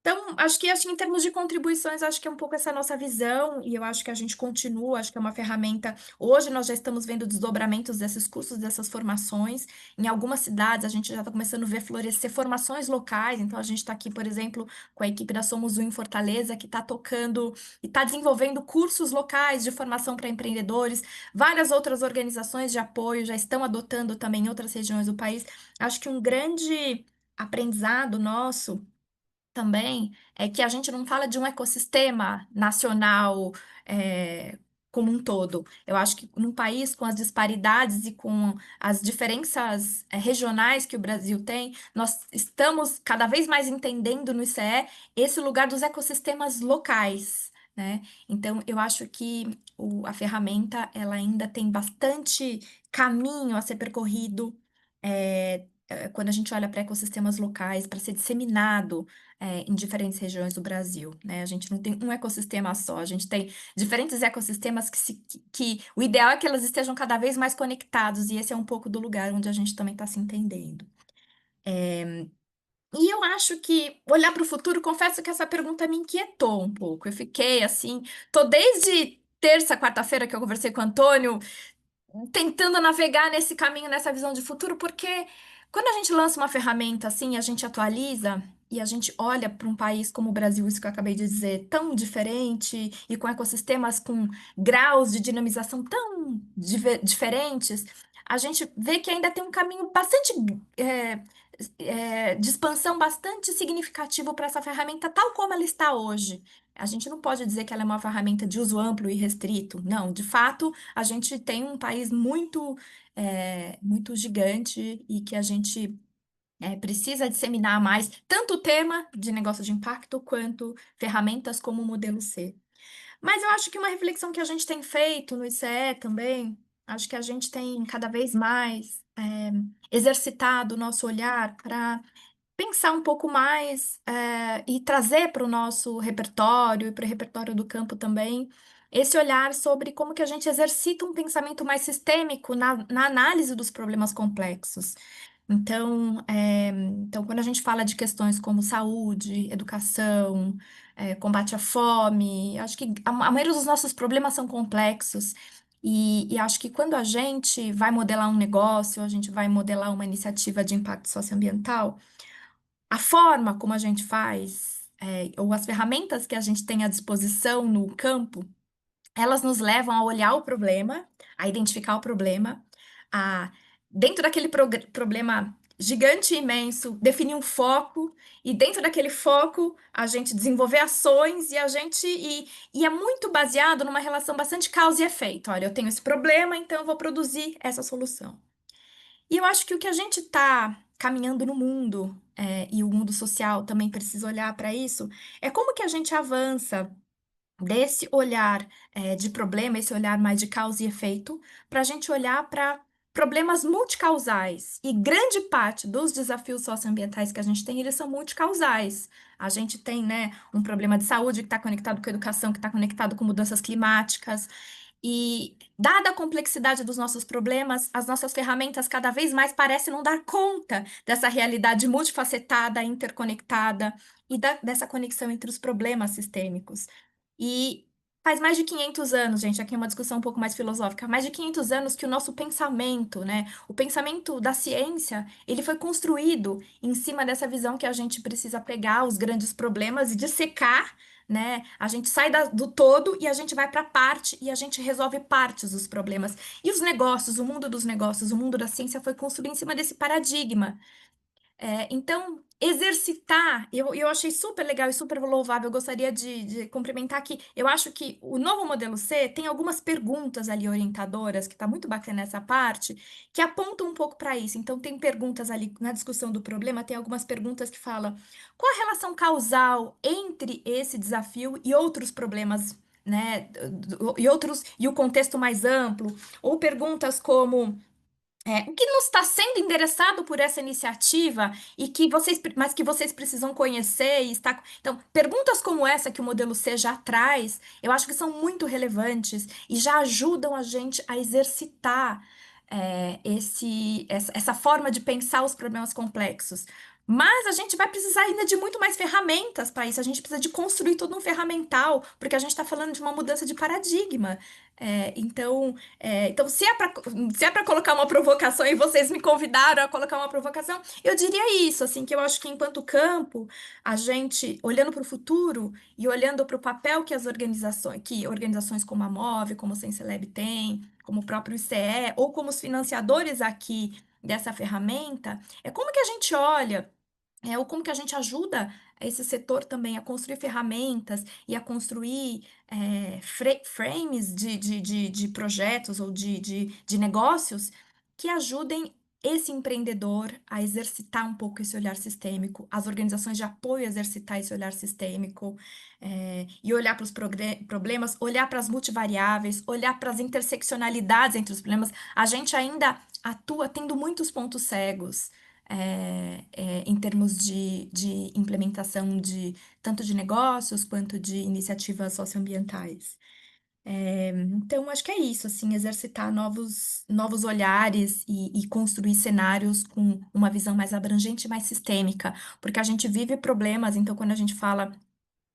Então, acho que em termos de contribuições, acho que é um pouco essa nossa visão, e eu acho que a gente continua, acho que é uma ferramenta. Hoje nós já estamos vendo desdobramentos desses cursos, dessas formações. Em algumas cidades, a gente já está começando a ver florescer formações locais. Então, a gente está aqui, por exemplo, com a equipe da Somos Um em Fortaleza, que está tocando e está desenvolvendo cursos locais de formação para empreendedores. Várias outras organizações de apoio já estão adotando também em outras regiões do país. Acho que um grande aprendizado nosso também é que a gente não fala de um ecossistema nacional como um todo. Eu acho que num país com as disparidades e com as diferenças regionais que o Brasil tem, nós estamos cada vez mais entendendo no ICE esse lugar dos ecossistemas locais, né? Então, eu acho que a ferramenta ela ainda tem bastante caminho a ser percorrido. Quando a gente olha para ecossistemas locais, para ser disseminado em diferentes regiões do Brasil, né? A gente não tem um ecossistema só, a gente tem diferentes ecossistemas que o ideal é que elas estejam cada vez mais conectados, e esse é um pouco do lugar onde a gente também está se entendendo. E eu acho que olhar para o futuro, confesso que essa pergunta me inquietou um pouco. Eu fiquei assim, tô desde terça, quarta-feira que eu conversei com o Antônio, tentando navegar nesse caminho, nessa visão de futuro, porque quando a gente lança uma ferramenta assim, a gente atualiza e a gente olha para um país como o Brasil, isso que eu acabei de dizer, tão diferente e com ecossistemas com graus de dinamização tão diferentes, a gente vê que ainda tem um caminho bastante de expansão bastante significativo para essa ferramenta tal como ela está hoje. A gente não pode dizer que ela é uma ferramenta de uso amplo e restrito. Não, de fato, a gente tem um país muito gigante e que a gente precisa disseminar mais tanto o tema de negócio de impacto quanto ferramentas como o modelo C. Mas eu acho que uma reflexão que a gente tem feito no ICE também, acho que a gente tem cada vez mais exercitado o nosso olhar para pensar um pouco mais e trazer para o nosso repertório e para o repertório do campo também esse olhar sobre como que a gente exercita um pensamento mais sistêmico na análise dos problemas complexos. Então, quando a gente fala de questões como saúde, educação, combate à fome, acho que a maioria dos nossos problemas são complexos. E acho que quando a gente vai modelar um negócio, a gente vai modelar uma iniciativa de impacto socioambiental, a forma como a gente faz, ou as ferramentas que a gente tem à disposição no campo, elas nos levam a olhar o problema, a identificar o problema, a, dentro daquele problema gigante e imenso, definir um foco, e dentro daquele foco, a gente desenvolver ações e é muito baseado numa relação bastante causa e efeito. Olha, eu tenho esse problema, então eu vou produzir essa solução. E eu acho que o que a gente está caminhando no mundo, e o mundo social também precisa olhar para isso, é como que a gente avança desse olhar, de problema, esse olhar mais de causa e efeito, para a gente olhar para problemas multicausais. E grande parte dos desafios socioambientais que a gente tem, eles são multicausais. A gente tem, né, um problema de saúde que está conectado com a educação, que está conectado com mudanças climáticas. E, dada a complexidade dos nossos problemas, as nossas ferramentas cada vez mais parecem não dar conta dessa realidade multifacetada, interconectada e dessa conexão entre os problemas sistêmicos. E faz mais de 500 anos, gente, aqui é uma discussão um pouco mais filosófica, mais de 500 anos que o nosso pensamento, né, o pensamento da ciência, ele foi construído em cima dessa visão que a gente precisa pegar os grandes problemas e dissecar, né? A gente sai do todo e a gente vai para a parte e a gente resolve partes dos problemas. E os negócios, o mundo dos negócios, o mundo da ciência foi construído em cima desse paradigma. Então, exercitar, eu achei super legal e super louvável. Eu gostaria de cumprimentar que eu acho que o novo modelo C tem algumas perguntas ali orientadoras, que está muito bacana essa parte, que apontam um pouco para isso. Então, tem perguntas ali na discussão do problema, tem algumas perguntas que falam qual a relação causal entre esse desafio e outros problemas, né, e o contexto mais amplo, ou perguntas como o que não está sendo endereçado por essa iniciativa e que mas que vocês precisam conhecer e estar. Então, perguntas como essa que o modelo C já traz, eu acho que são muito relevantes e já ajudam a gente a exercitar essa forma de pensar os problemas complexos. Mas a gente vai precisar ainda de muito mais ferramentas para isso. A gente precisa de construir todo um ferramental, porque a gente está falando de uma mudança de paradigma. Então, se é para colocar uma provocação e vocês me convidaram a colocar uma provocação, eu diria isso, assim, que eu acho que enquanto campo, a gente, olhando para o futuro e olhando para o papel que organizações como a Move, como o SenseLab têm, como o próprio ICE, ou como os financiadores aqui dessa ferramenta, é como que a gente olha ou como que a gente ajuda esse setor também a construir ferramentas e a construir frames de projetos ou de negócios que ajudem esse empreendedor a exercitar um pouco esse olhar sistêmico, as organizações de apoio a exercitar esse olhar sistêmico, e olhar para os problemas, olhar para as multivariáveis, olhar para as interseccionalidades entre os problemas. A gente ainda atua tendo muitos pontos cegos em termos de implementação tanto de negócios quanto de iniciativas socioambientais. Então, acho que é isso, assim, exercitar novos olhares e construir cenários com uma visão mais abrangente e mais sistêmica, porque a gente vive problemas, então, quando a gente fala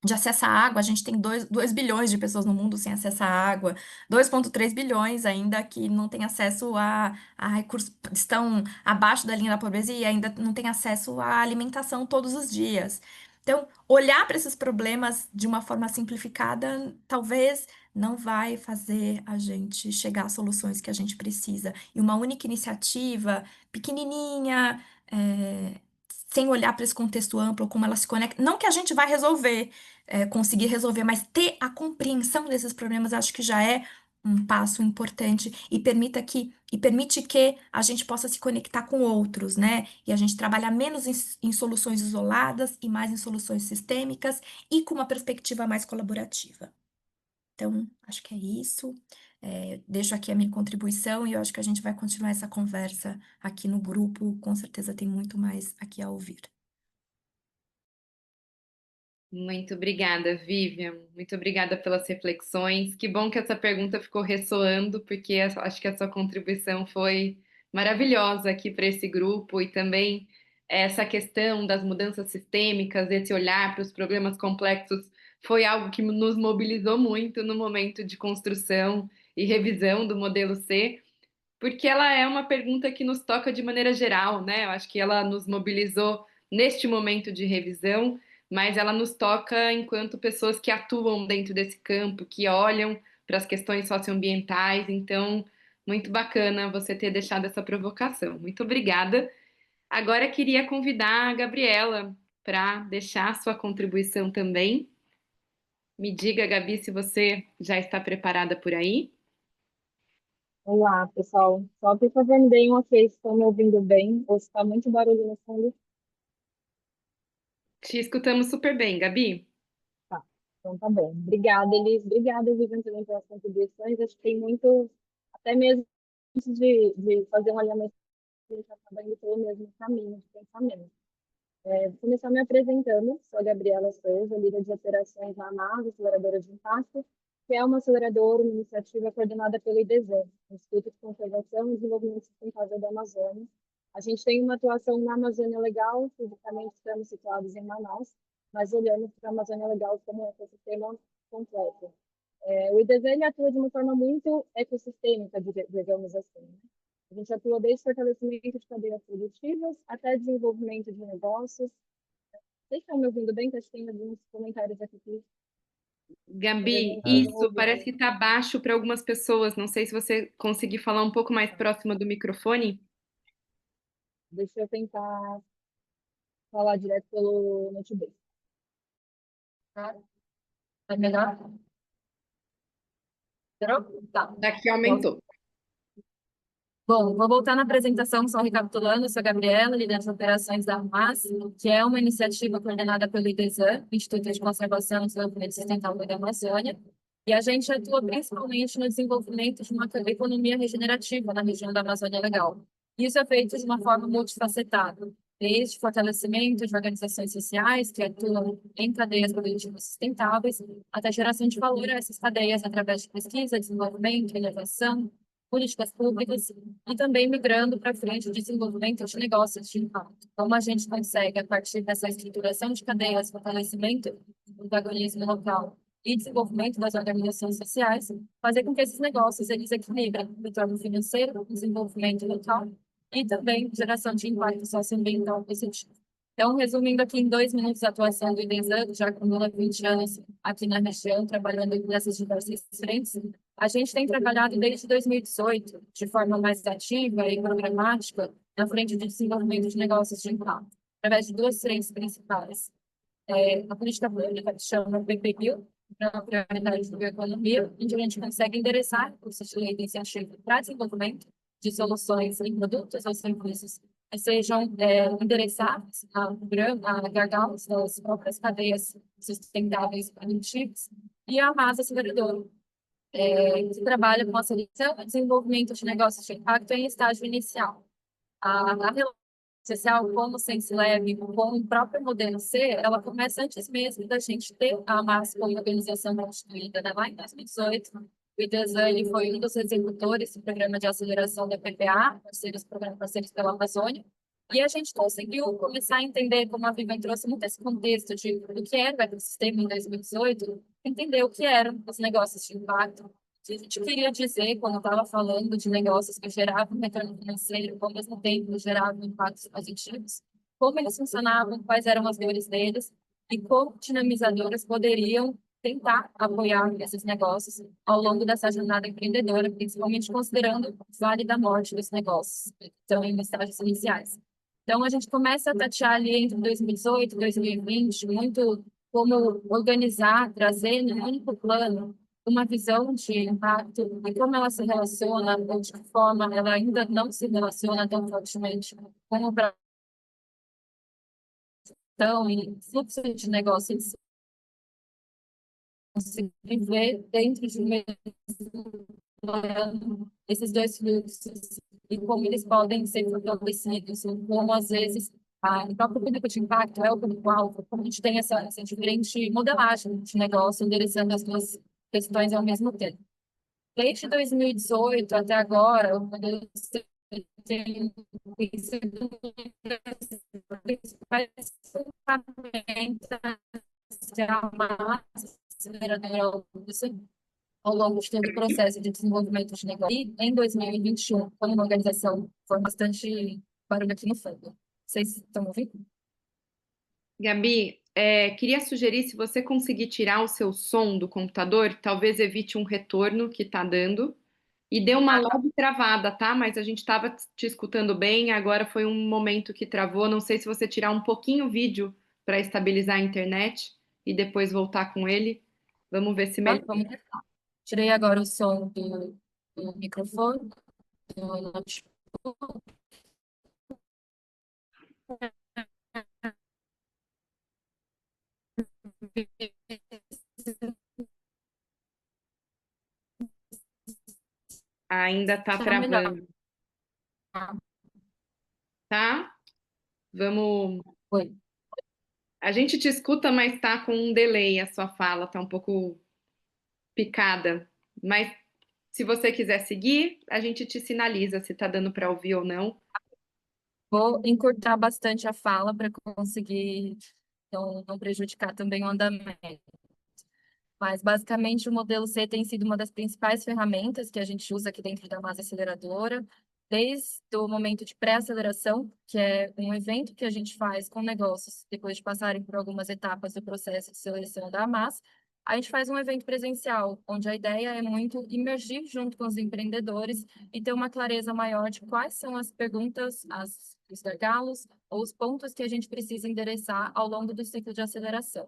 de acesso à água, a gente tem 2 bilhões de pessoas no mundo sem acesso à água, 2,3 bilhões ainda que não têm acesso a recursos, estão abaixo da linha da pobreza e ainda não têm acesso à alimentação todos os dias. Então, olhar para esses problemas de uma forma simplificada, talvez não vai fazer a gente chegar às soluções que a gente precisa. E uma única iniciativa, pequenininha, sem olhar para esse contexto amplo, como ela se conecta, não que a gente vai resolver, conseguir resolver, mas ter a compreensão desses problemas, acho que já é um passo importante e permite que a gente possa se conectar com outros, né? E a gente trabalhar menos em soluções isoladas e mais em soluções sistêmicas e com uma perspectiva mais colaborativa. Então, acho que é isso. Deixo aqui a minha contribuição e eu acho que a gente vai continuar essa conversa aqui no grupo. Com certeza tem muito mais aqui a ouvir. Muito obrigada, Vivian. Muito obrigada pelas reflexões. Que bom que essa pergunta ficou ressoando, porque acho que a sua contribuição foi maravilhosa aqui para esse grupo e também essa questão das mudanças sistêmicas, esse olhar para os problemas complexos, foi algo que nos mobilizou muito no momento de construção e revisão do modelo C, porque ela é uma pergunta que nos toca de maneira geral, né? Eu acho que ela nos mobilizou neste momento de revisão, mas ela nos toca enquanto pessoas que atuam dentro desse campo, que olham para as questões socioambientais. Então, muito bacana você ter deixado essa provocação. Muito obrigada. Agora queria convidar a Gabriela para deixar a sua contribuição também. Me diga, Gabi, se você já está preparada por aí. Olá, pessoal. Só para fazer bem um ok, se estão me ouvindo bem, ou se está muito barulho no fundo. Te escutamos super bem, Gabi. Tá, então tá bom. Obrigada, Elis. Obrigada, Vivian, também pelas contribuições. Acho que tem muito, até mesmo antes de fazer um alinhamento, a gente já está indo pelo mesmo caminho de pensamento. Vou começar me apresentando. Sou a Gabriela Souza, líder de operações na AMAS, aceleradora de impacto, que é uma aceleradora, uma iniciativa coordenada pelo IDESAN, Instituto de Conservação e Desenvolvimento Sustentável da Amazônia. A gente tem uma atuação na Amazônia Legal, fisicamente estamos situados em Manaus, mas olhamos para a Amazônia Legal como um ecossistema completo. O IDESAN atua de uma forma muito ecossistêmica, digamos assim, né? A gente atua desde fortalecimento de cadeias produtivas até desenvolvimento de negócios. Vocês estão me ouvindo bem? Acho que tem alguns comentários aqui. Gabi, isso parece que está baixo para algumas pessoas. Não sei se você conseguir falar um pouco mais próxima do microfone. Deixa eu tentar falar direto pelo notebook. Tá melhor? Tá. Daqui aumentou. Bom, vou voltar na apresentação, só recapitulando, sou a Gabriela, líder das operações da ARMAS, que é uma iniciativa coordenada pelo IDESAN, Instituto de Conservação e Desenvolvimento Sustentável da Amazônia, e a gente atua principalmente no desenvolvimento de uma economia regenerativa na região da Amazônia Legal. Isso é feito de uma forma multifacetada, desde fortalecimento de organizações sociais que atuam em cadeias produtivas sustentáveis, até geração de valor a essas cadeias através de pesquisa, desenvolvimento, inovação, políticas públicas e também migrando para frente o desenvolvimento de negócios de impacto. Como a gente consegue, a partir dessa estruturação de cadeias, fortalecimento do protagonismo local e desenvolvimento das organizações sociais, fazer com que esses negócios eles equilibrem o retorno financeiro, o desenvolvimento local e também geração de impacto socioambiental positivo. Então, resumindo aqui em 2 minutos, a atuação do IDESAN já acumula 20 anos aqui na região, trabalhando nessas diversas frentes. A gente tem trabalhado desde 2018, de forma mais ativa e programática, na frente de desenvolvimento de negócios de impacto, através de 2 frentes principais. A política pública, que chama PPBio, para prioridade da economia, onde a gente consegue endereçar recursos de lei de incentivo para desenvolvimento de soluções em produtos ou serviços que sejam endereçados a gargalos das próprias cadeias sustentáveis produtivas e a massa aceleradora, que trabalha com a seleção e desenvolvimento de negócios de impacto em estágio inicial. A relação social, como o SenseLab, com o próprio modelo C, ela começa antes mesmo da gente ter a massa como organização constituída, né? Lá em 2018, o IDESAN ele foi um dos executores do programa de aceleração da PPA, parceiros pela Amazônia, e a gente conseguiu começar a entender, como a Vivian trouxe muito esse contexto do que era o ecossistema em 2018, entender o que eram os negócios de impacto. A gente queria dizer, quando estava falando de negócios que geravam retorno financeiro, ao mesmo tempo geravam impactos positivos, como eles funcionavam, quais eram as dores deles e como dinamizadoras poderiam tentar apoiar esses negócios ao longo dessa jornada empreendedora, principalmente considerando o vale da morte dos negócios, que estão em estágios iniciais. Então, a gente começa a tatear ali entre 2018 e 2020, muito como organizar, trazer no único plano uma visão de impacto e como ela se relaciona, ou de que forma ela ainda não se relaciona tão fortemente com o Brasil e fluxo de negócios, conseguir ver dentro de um mesmo plano esses 2 fluxos e como eles podem ser fortalecidos, como às vezes o próprio público de impacto é o público-alvo, como a gente tem essa diferente modelagem de negócio, endereçando as 2 questões ao mesmo tempo. Desde 2018 até agora, o modelo tem sido uma das principais ferramentas de uma aceleradora ao longo de todo o processo de desenvolvimento de negócio. E em 2021, como uma organização, foi bastante barulho aqui no fundo. Vocês estão ouvindo? Gabi, queria sugerir, se você conseguir tirar o seu som do computador, talvez evite um retorno que está dando. E deu uma leve travada, tá? Mas a gente estava te escutando bem, agora foi um momento que travou. Não sei se você tirar um pouquinho o vídeo para estabilizar a internet e depois voltar com ele. Vamos ver se melhora. Vamos testar. Tirei agora o som do microfone, do notebook. Ainda está Tá melhor. travando, tá? Vamos. Oi. A gente te escuta, mas tá com um delay a sua fala, tá um pouco picada. Mas se você quiser seguir, a gente te sinaliza se tá dando para ouvir ou não. Vou encurtar bastante a fala para conseguir não prejudicar também o andamento. Mas, basicamente, o modelo C tem sido uma das principais ferramentas que a gente usa aqui dentro da Masa Aceleradora, desde o momento de pré-aceleração, que é um evento que a gente faz com negócios, depois de passarem por algumas etapas do processo de seleção da massa, a gente faz um evento presencial, onde a ideia é muito imergir junto com os empreendedores e ter uma clareza maior de quais são as perguntas, os gargalos ou os pontos que a gente precisa endereçar ao longo do ciclo de aceleração.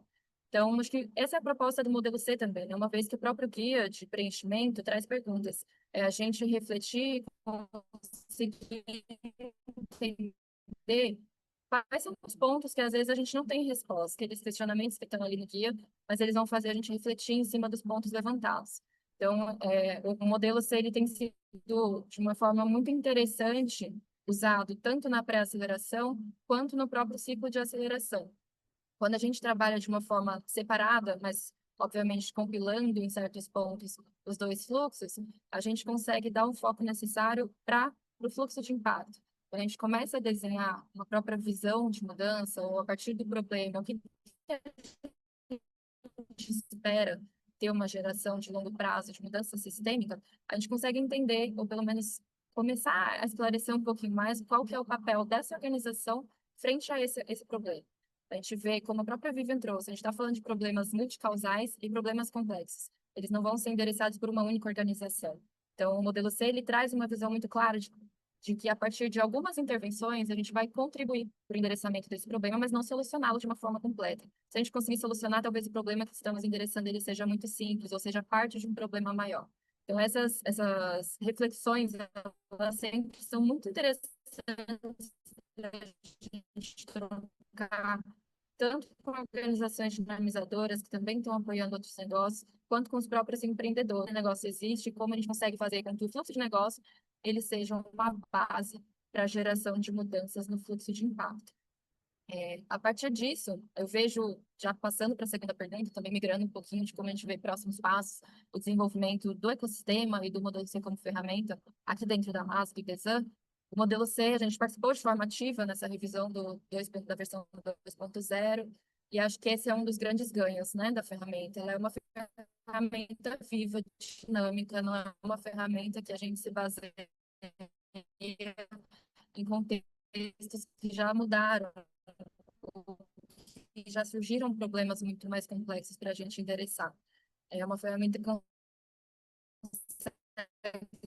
Então, acho que essa é a proposta do modelo C também, né? Uma vez que o próprio guia de preenchimento traz perguntas. É a gente refletir, conseguir entender quais são os pontos que às vezes a gente não tem resposta, aqueles questionamentos que estão ali no guia, mas eles vão fazer a gente refletir em cima dos pontos levantados. Então, o modelo C ele tem sido de uma forma muito interessante usado tanto na pré-aceleração quanto no próprio ciclo de aceleração. Quando a gente trabalha de uma forma separada, mas obviamente compilando em certos pontos os dois fluxos, a gente consegue dar o foco necessário para o fluxo de impacto. Quando a gente começa a desenhar uma própria visão de mudança, ou a partir do problema, o que a gente espera ter uma geração de longo prazo de mudança sistêmica, a gente consegue entender, ou pelo menos começar a esclarecer um pouquinho mais qual que é o papel dessa organização frente a esse problema. A gente vê, como a própria Vivian trouxe, a gente está falando de problemas multicausais e problemas complexos. Eles não vão ser endereçados por uma única organização. Então, o modelo C, ele traz uma visão muito clara de que, a partir de algumas intervenções, a gente vai contribuir para o endereçamento desse problema, mas não solucioná-lo de uma forma completa. Se a gente conseguir solucionar, talvez o problema que estamos endereçando ele seja muito simples, ou seja parte de um problema maior. Então, essas reflexões, elas sempre são muito interessantes para a gente trocar, tanto com organizações dinamizadoras, que também estão apoiando outros negócios, quanto com os próprios empreendedores. O negócio existe, como a gente consegue fazer com que o fluxo de negócio ele seja uma base para a geração de mudanças no fluxo de impacto. A partir disso, eu vejo, já passando para a segunda pergunta, também migrando um pouquinho de como a gente vê próximos passos, o desenvolvimento do ecossistema e do modelo C como ferramenta, aqui dentro da MASP e DESAN. O modelo C, a gente participou de forma ativa nessa revisão da versão 2.0, e acho que esse é um dos grandes ganhos, né, da ferramenta. Ela é uma ferramenta viva, dinâmica, não é uma ferramenta que a gente se baseia em contextos que já mudaram, e já surgiram problemas muito mais complexos para a gente endereçar. É uma ferramenta que consegue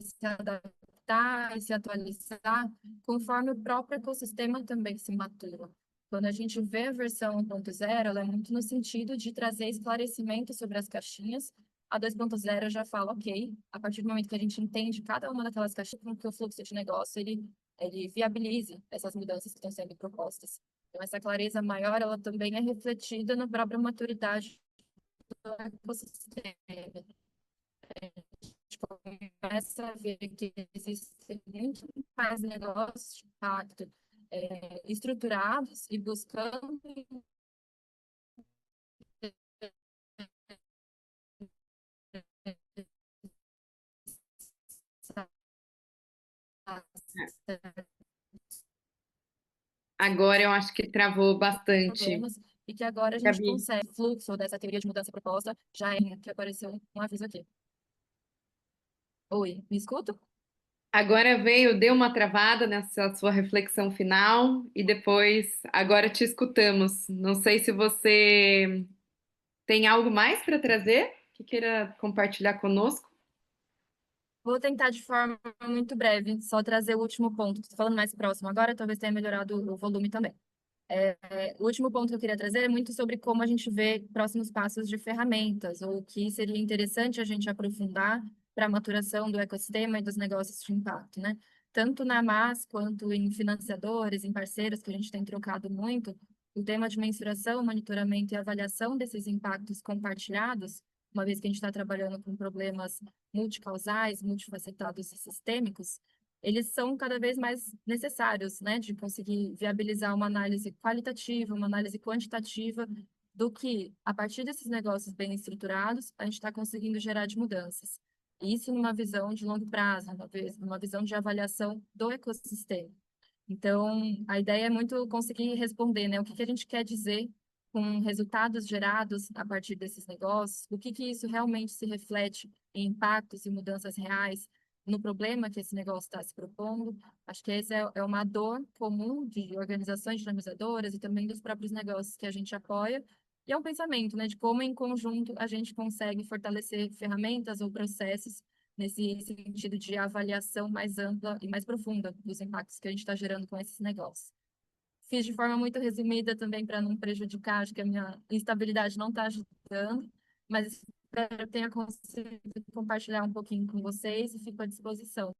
se adaptar e se atualizar conforme o próprio ecossistema também se matura. Quando a gente vê a versão 1.0, ela é muito no sentido de trazer esclarecimento sobre as caixinhas. A 2.0 já fala, ok, a partir do momento que a gente entende cada uma daquelas caixinhas, com que o fluxo de negócio ele viabilize essas mudanças que estão sendo propostas. Então, essa clareza maior, ela também é refletida na própria maturidade do ecossistema. A gente começa a ver que existem muito mais negócios de impacto estruturados e buscando Agora eu acho que travou bastante. problemas e que agora a gente Gabi, consegue fluxo dessa teoria de mudança proposta, já é que apareceu um aviso aqui. Oi, me escuta? agora deu uma travada nessa sua reflexão final e depois, agora te escutamos. Não sei se você tem algo mais para trazer que queira compartilhar conosco. Vou tentar de forma muito breve, só trazer o último ponto. Estou falando mais próximo agora, talvez tenha melhorado o volume também. O último ponto que eu queria trazer é muito sobre como a gente vê próximos passos de ferramentas, ou o que seria interessante a gente aprofundar para a maturação do ecossistema e dos negócios de impacto, né? Tanto na MAS quanto em financiadores, em parceiros, que a gente tem trocado muito, o tema de mensuração, monitoramento e avaliação desses impactos compartilhados, uma vez que a gente está trabalhando com problemas multicausais, multifacetados e sistêmicos, eles são cada vez mais necessários, né, de conseguir viabilizar uma análise qualitativa, uma análise quantitativa do que, a partir desses negócios bem estruturados, a gente está conseguindo gerar de mudanças. Isso numa visão de longo prazo, numa visão de avaliação do ecossistema. Então, a ideia é muito conseguir responder, né, o que a gente quer dizer com resultados gerados a partir desses negócios, o que isso realmente se reflete em impactos e mudanças reais no problema que esse negócio está se propondo. Acho que essa é uma dor comum de organizações dinamizadoras e também dos próprios negócios que a gente apoia. E é um pensamento, né, de como em conjunto a gente consegue fortalecer ferramentas ou processos nesse sentido de avaliação mais ampla e mais profunda dos impactos que a gente está gerando com esses negócios. Fiz de forma muito resumida também para não prejudicar, acho que a minha instabilidade não está ajudando, mas espero que tenha conseguido compartilhar um pouquinho com vocês e fico à disposição.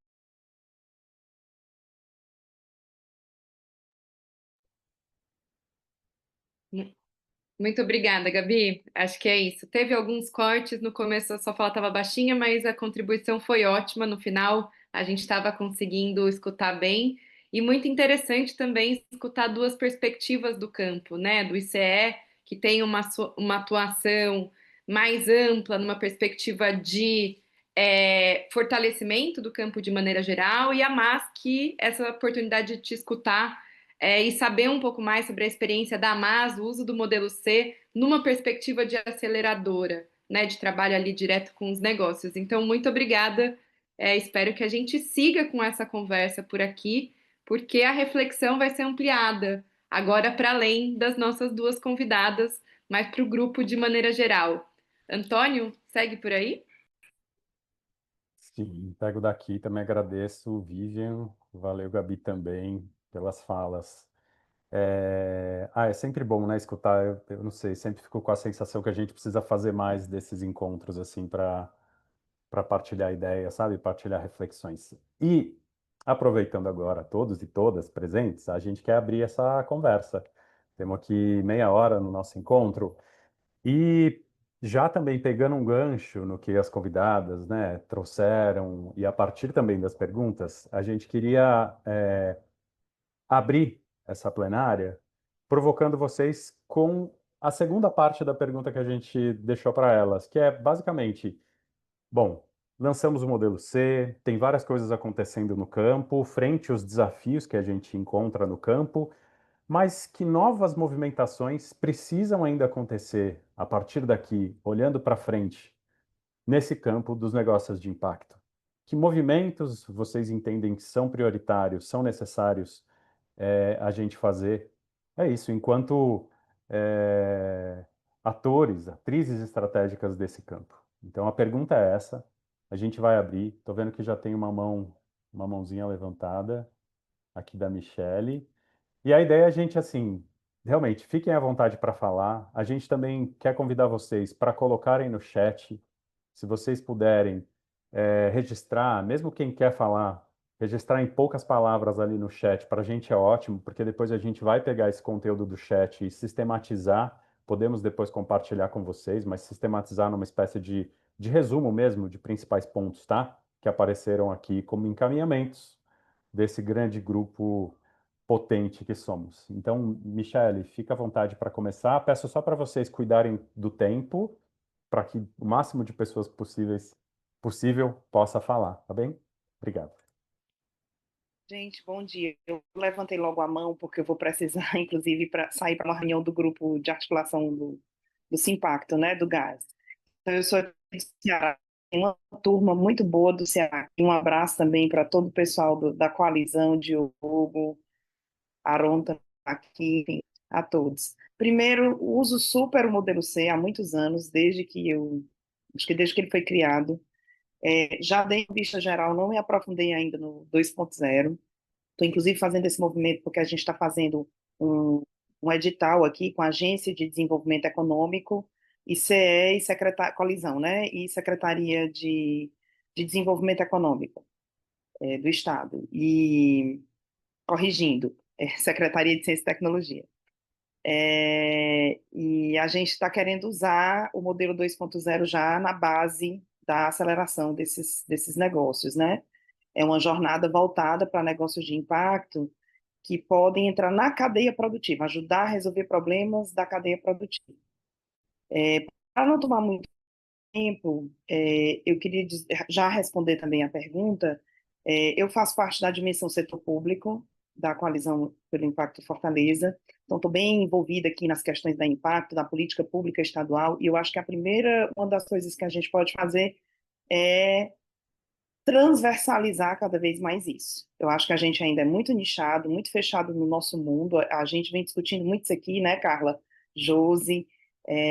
Muito obrigada, Gabi. Acho que é isso. Teve alguns cortes no começo, a sua fala estava baixinha, mas a contribuição foi ótima. No final, a gente estava conseguindo escutar bem. E muito interessante também escutar duas perspectivas do campo, né? Do ICE, que tem uma atuação mais ampla, numa perspectiva de fortalecimento do campo de maneira geral, e a MAS, que essa oportunidade de te escutar e saber um pouco mais sobre a experiência da MAS, o uso do modelo C, numa perspectiva de aceleradora, né, de trabalho ali direto com os negócios. Então, muito obrigada. Espero que a gente siga com essa conversa por aqui, porque a reflexão vai ser ampliada agora para além das nossas duas convidadas, mas para o grupo de maneira geral. Antônio, segue por aí? Sim, pego daqui, também agradeço, Vivian, valeu, Gabi, também, pelas falas. É sempre bom, né, escutar, eu não sei, sempre fico com a sensação que a gente precisa fazer mais desses encontros, assim, para partilhar ideias, sabe, partilhar reflexões. E, aproveitando agora todos e todas presentes, a gente quer abrir essa conversa. Temos aqui meia hora no nosso encontro, e já também pegando um gancho no que as convidadas, né, trouxeram, e a partir também das perguntas, a gente queria abrir essa plenária provocando vocês com a segunda parte da pergunta que a gente deixou para elas, que é basicamente, bom, lançamos o modelo C, tem várias coisas acontecendo no campo, frente aos desafios que a gente encontra no campo, mas que novas movimentações precisam ainda acontecer a partir daqui, olhando para frente, nesse campo dos negócios de impacto. Que movimentos vocês entendem que são prioritários, são necessários a gente fazer? É isso, enquanto é, atores, atrizes estratégicas desse campo. Então a pergunta é essa, a gente vai abrir, estou vendo que já tem uma mãozinha levantada aqui da Michele. E a ideia é a gente, assim, realmente, fiquem à vontade para falar. A gente também quer convidar vocês para colocarem no chat, se vocês puderem, registrar, mesmo quem quer falar, registrar em poucas palavras ali no chat, para a gente é ótimo, porque depois a gente vai pegar esse conteúdo do chat e sistematizar. Podemos depois compartilhar com vocês, mas sistematizar numa espécie de resumo mesmo, de principais pontos, tá? Que apareceram aqui como encaminhamentos desse grande grupo potente que somos. Então, Michele, fica à vontade para começar. Peço só para vocês cuidarem do tempo, para que o máximo de pessoas possível possa falar, tá bem? Obrigado. Gente, bom dia. Eu levantei logo a mão porque eu vou precisar, inclusive, para sair para uma reunião do grupo de articulação do Simpacto, né, do gás. Então, eu sou aqui do Ceará, tem uma turma muito boa do Ceará. E um abraço também para todo o pessoal da coalizão, Diogo, Aron tá aqui, enfim, a todos. Primeiro, uso super o modelo C há muitos anos, acho que desde que ele foi criado. Já dei vista geral, não me aprofundei ainda no 2.0. Estou, inclusive, fazendo esse movimento porque a gente está fazendo um edital aqui com a Agência de Desenvolvimento Econômico, ICE e Coalizão, né? E Secretaria de Desenvolvimento Econômico do Estado. E, corrigindo, Secretaria de Ciência e Tecnologia. E a gente está querendo usar o modelo 2.0 já na base da aceleração desses negócios, né? É uma jornada voltada para negócios de impacto que podem entrar na cadeia produtiva, ajudar a resolver problemas da cadeia produtiva. Para não tomar muito tempo, eu queria já responder também a pergunta. Eu faço parte da dimensão setor público, da Coalizão pelo Impacto Fortaleza, então estou bem envolvida aqui nas questões da impacto, da política pública estadual, e eu acho que uma das coisas que a gente pode fazer é transversalizar cada vez mais isso. Eu acho que a gente ainda é muito nichado, muito fechado no nosso mundo. A gente vem discutindo muito isso aqui, né, Carla? Josi,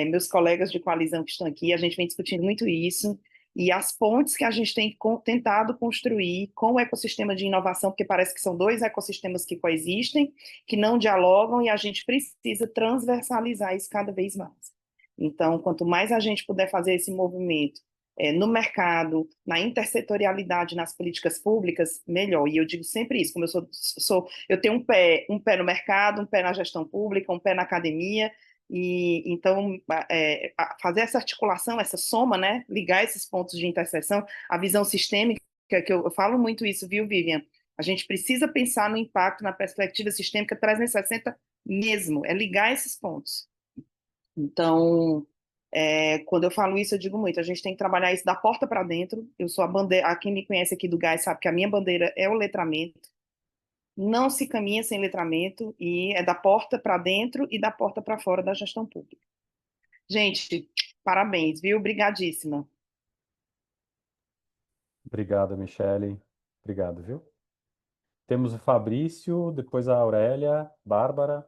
meus colegas de coalizão que estão aqui, a gente vem discutindo muito isso. E as pontes que a gente tem tentado construir com o ecossistema de inovação, porque parece que são dois ecossistemas que coexistem, que não dialogam, e a gente precisa transversalizar isso cada vez mais. Então, quanto mais a gente puder fazer esse movimento no mercado, na intersetorialidade nas políticas públicas, melhor. E eu digo sempre isso, como eu tenho um pé no mercado, um pé na gestão pública, um pé na academia, e então fazer essa articulação, essa soma, né, ligar esses pontos de interseção, a visão sistêmica, que eu falo muito isso, viu, Vivian? A gente precisa pensar no impacto na perspectiva sistêmica 360 mesmo, é ligar esses pontos. Então, quando eu falo isso, eu digo muito, a gente tem que trabalhar isso da porta para dentro. Eu sou a bandeira, quem me conhece aqui do Gás sabe que a minha bandeira é o letramento. Não se caminha sem letramento e é da porta para dentro e da porta para fora da gestão pública. Gente, parabéns, viu? Obrigadíssima. Obrigado, Michele. Obrigado, viu? Temos o Fabrício, depois a Aurélia, Bárbara.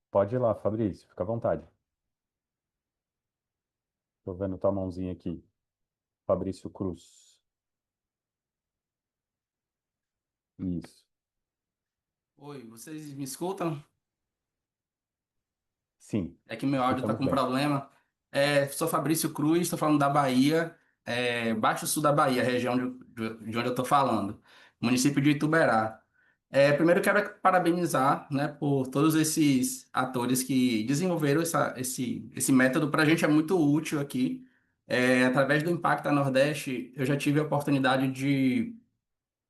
Pode ir lá, Fabrício, fica à vontade. Estou vendo tua mãozinha aqui. Fabrício Cruz. Isso. Oi, vocês me escutam? Sim, É que meu áudio está escutamos com bem. problema. Sou Fabrício Cruz, estou falando da Bahia, Baixo Sul da Bahia, região de onde eu estou falando, município de Ituberá. Primeiro quero parabenizar, né, por todos esses atores que desenvolveram esse método. Para a gente é muito útil aqui. Através do Impacta Nordeste, eu já tive a oportunidade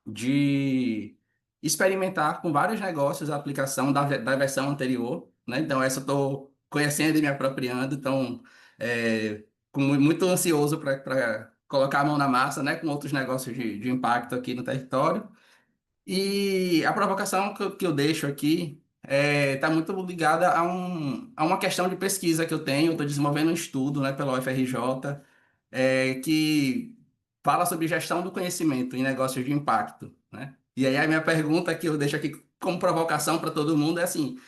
de experimentar com vários negócios a aplicação da versão anterior, né? Então, essa eu estou conhecendo e me apropriando, então, muito ansioso para colocar a mão na massa, né? Com outros negócios de impacto aqui no território. E a provocação que eu deixo aqui está muito ligada a uma questão de pesquisa que eu tenho. Estou desenvolvendo um estudo, né, pela UFRJ, que fala sobre gestão do conhecimento em negócios de impacto, né? E aí a minha pergunta que eu deixo aqui como provocação para todo mundo é assim,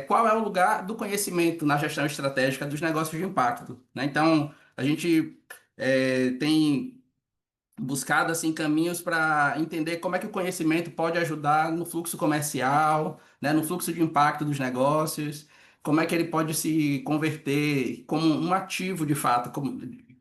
qual é o lugar do conhecimento na gestão estratégica dos negócios de impacto, né? Então, a gente tem buscado assim caminhos para entender como é que o conhecimento pode ajudar no fluxo comercial, né, no fluxo de impacto dos negócios, como é que ele pode se converter como um ativo de fato,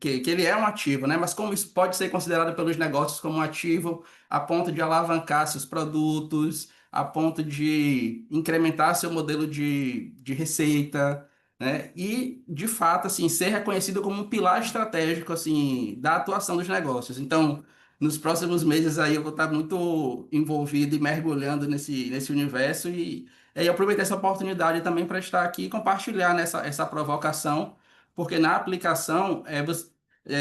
que ele é um ativo, né, mas como isso pode ser considerado pelos negócios como um ativo a ponto de alavancar seus produtos, a ponto de incrementar seu modelo de receita, né? E, de fato, assim, ser reconhecido como um pilar estratégico, assim, da atuação dos negócios. Então, nos próximos meses aí eu vou estar muito envolvido e mergulhando nesse universo e aproveitar essa oportunidade também para estar aqui e compartilhar essa provocação, porque na aplicação,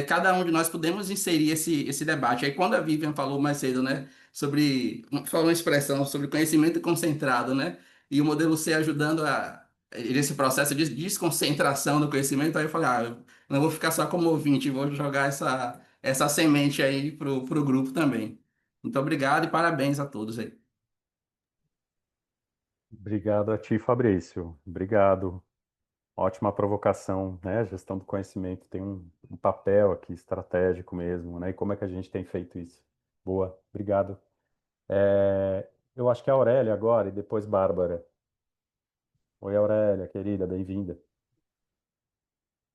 cada um de nós podemos inserir esse debate. Aí, quando a Vivian falou mais cedo, né, falou uma expressão sobre conhecimento concentrado, né? E o modelo C ajudando esse processo de desconcentração do conhecimento, aí eu falei, eu não vou ficar só como ouvinte, vou jogar essa semente aí pro grupo também. Muito obrigado e parabéns a todos aí. Obrigado a ti, Fabrício. Obrigado. Ótima provocação, né? A gestão do conhecimento tem um papel aqui estratégico mesmo, né? E como é que a gente tem feito isso? Boa, obrigado. Eu acho que é a Aurélia agora e depois Bárbara. Oi, Aurélia, querida, bem-vinda.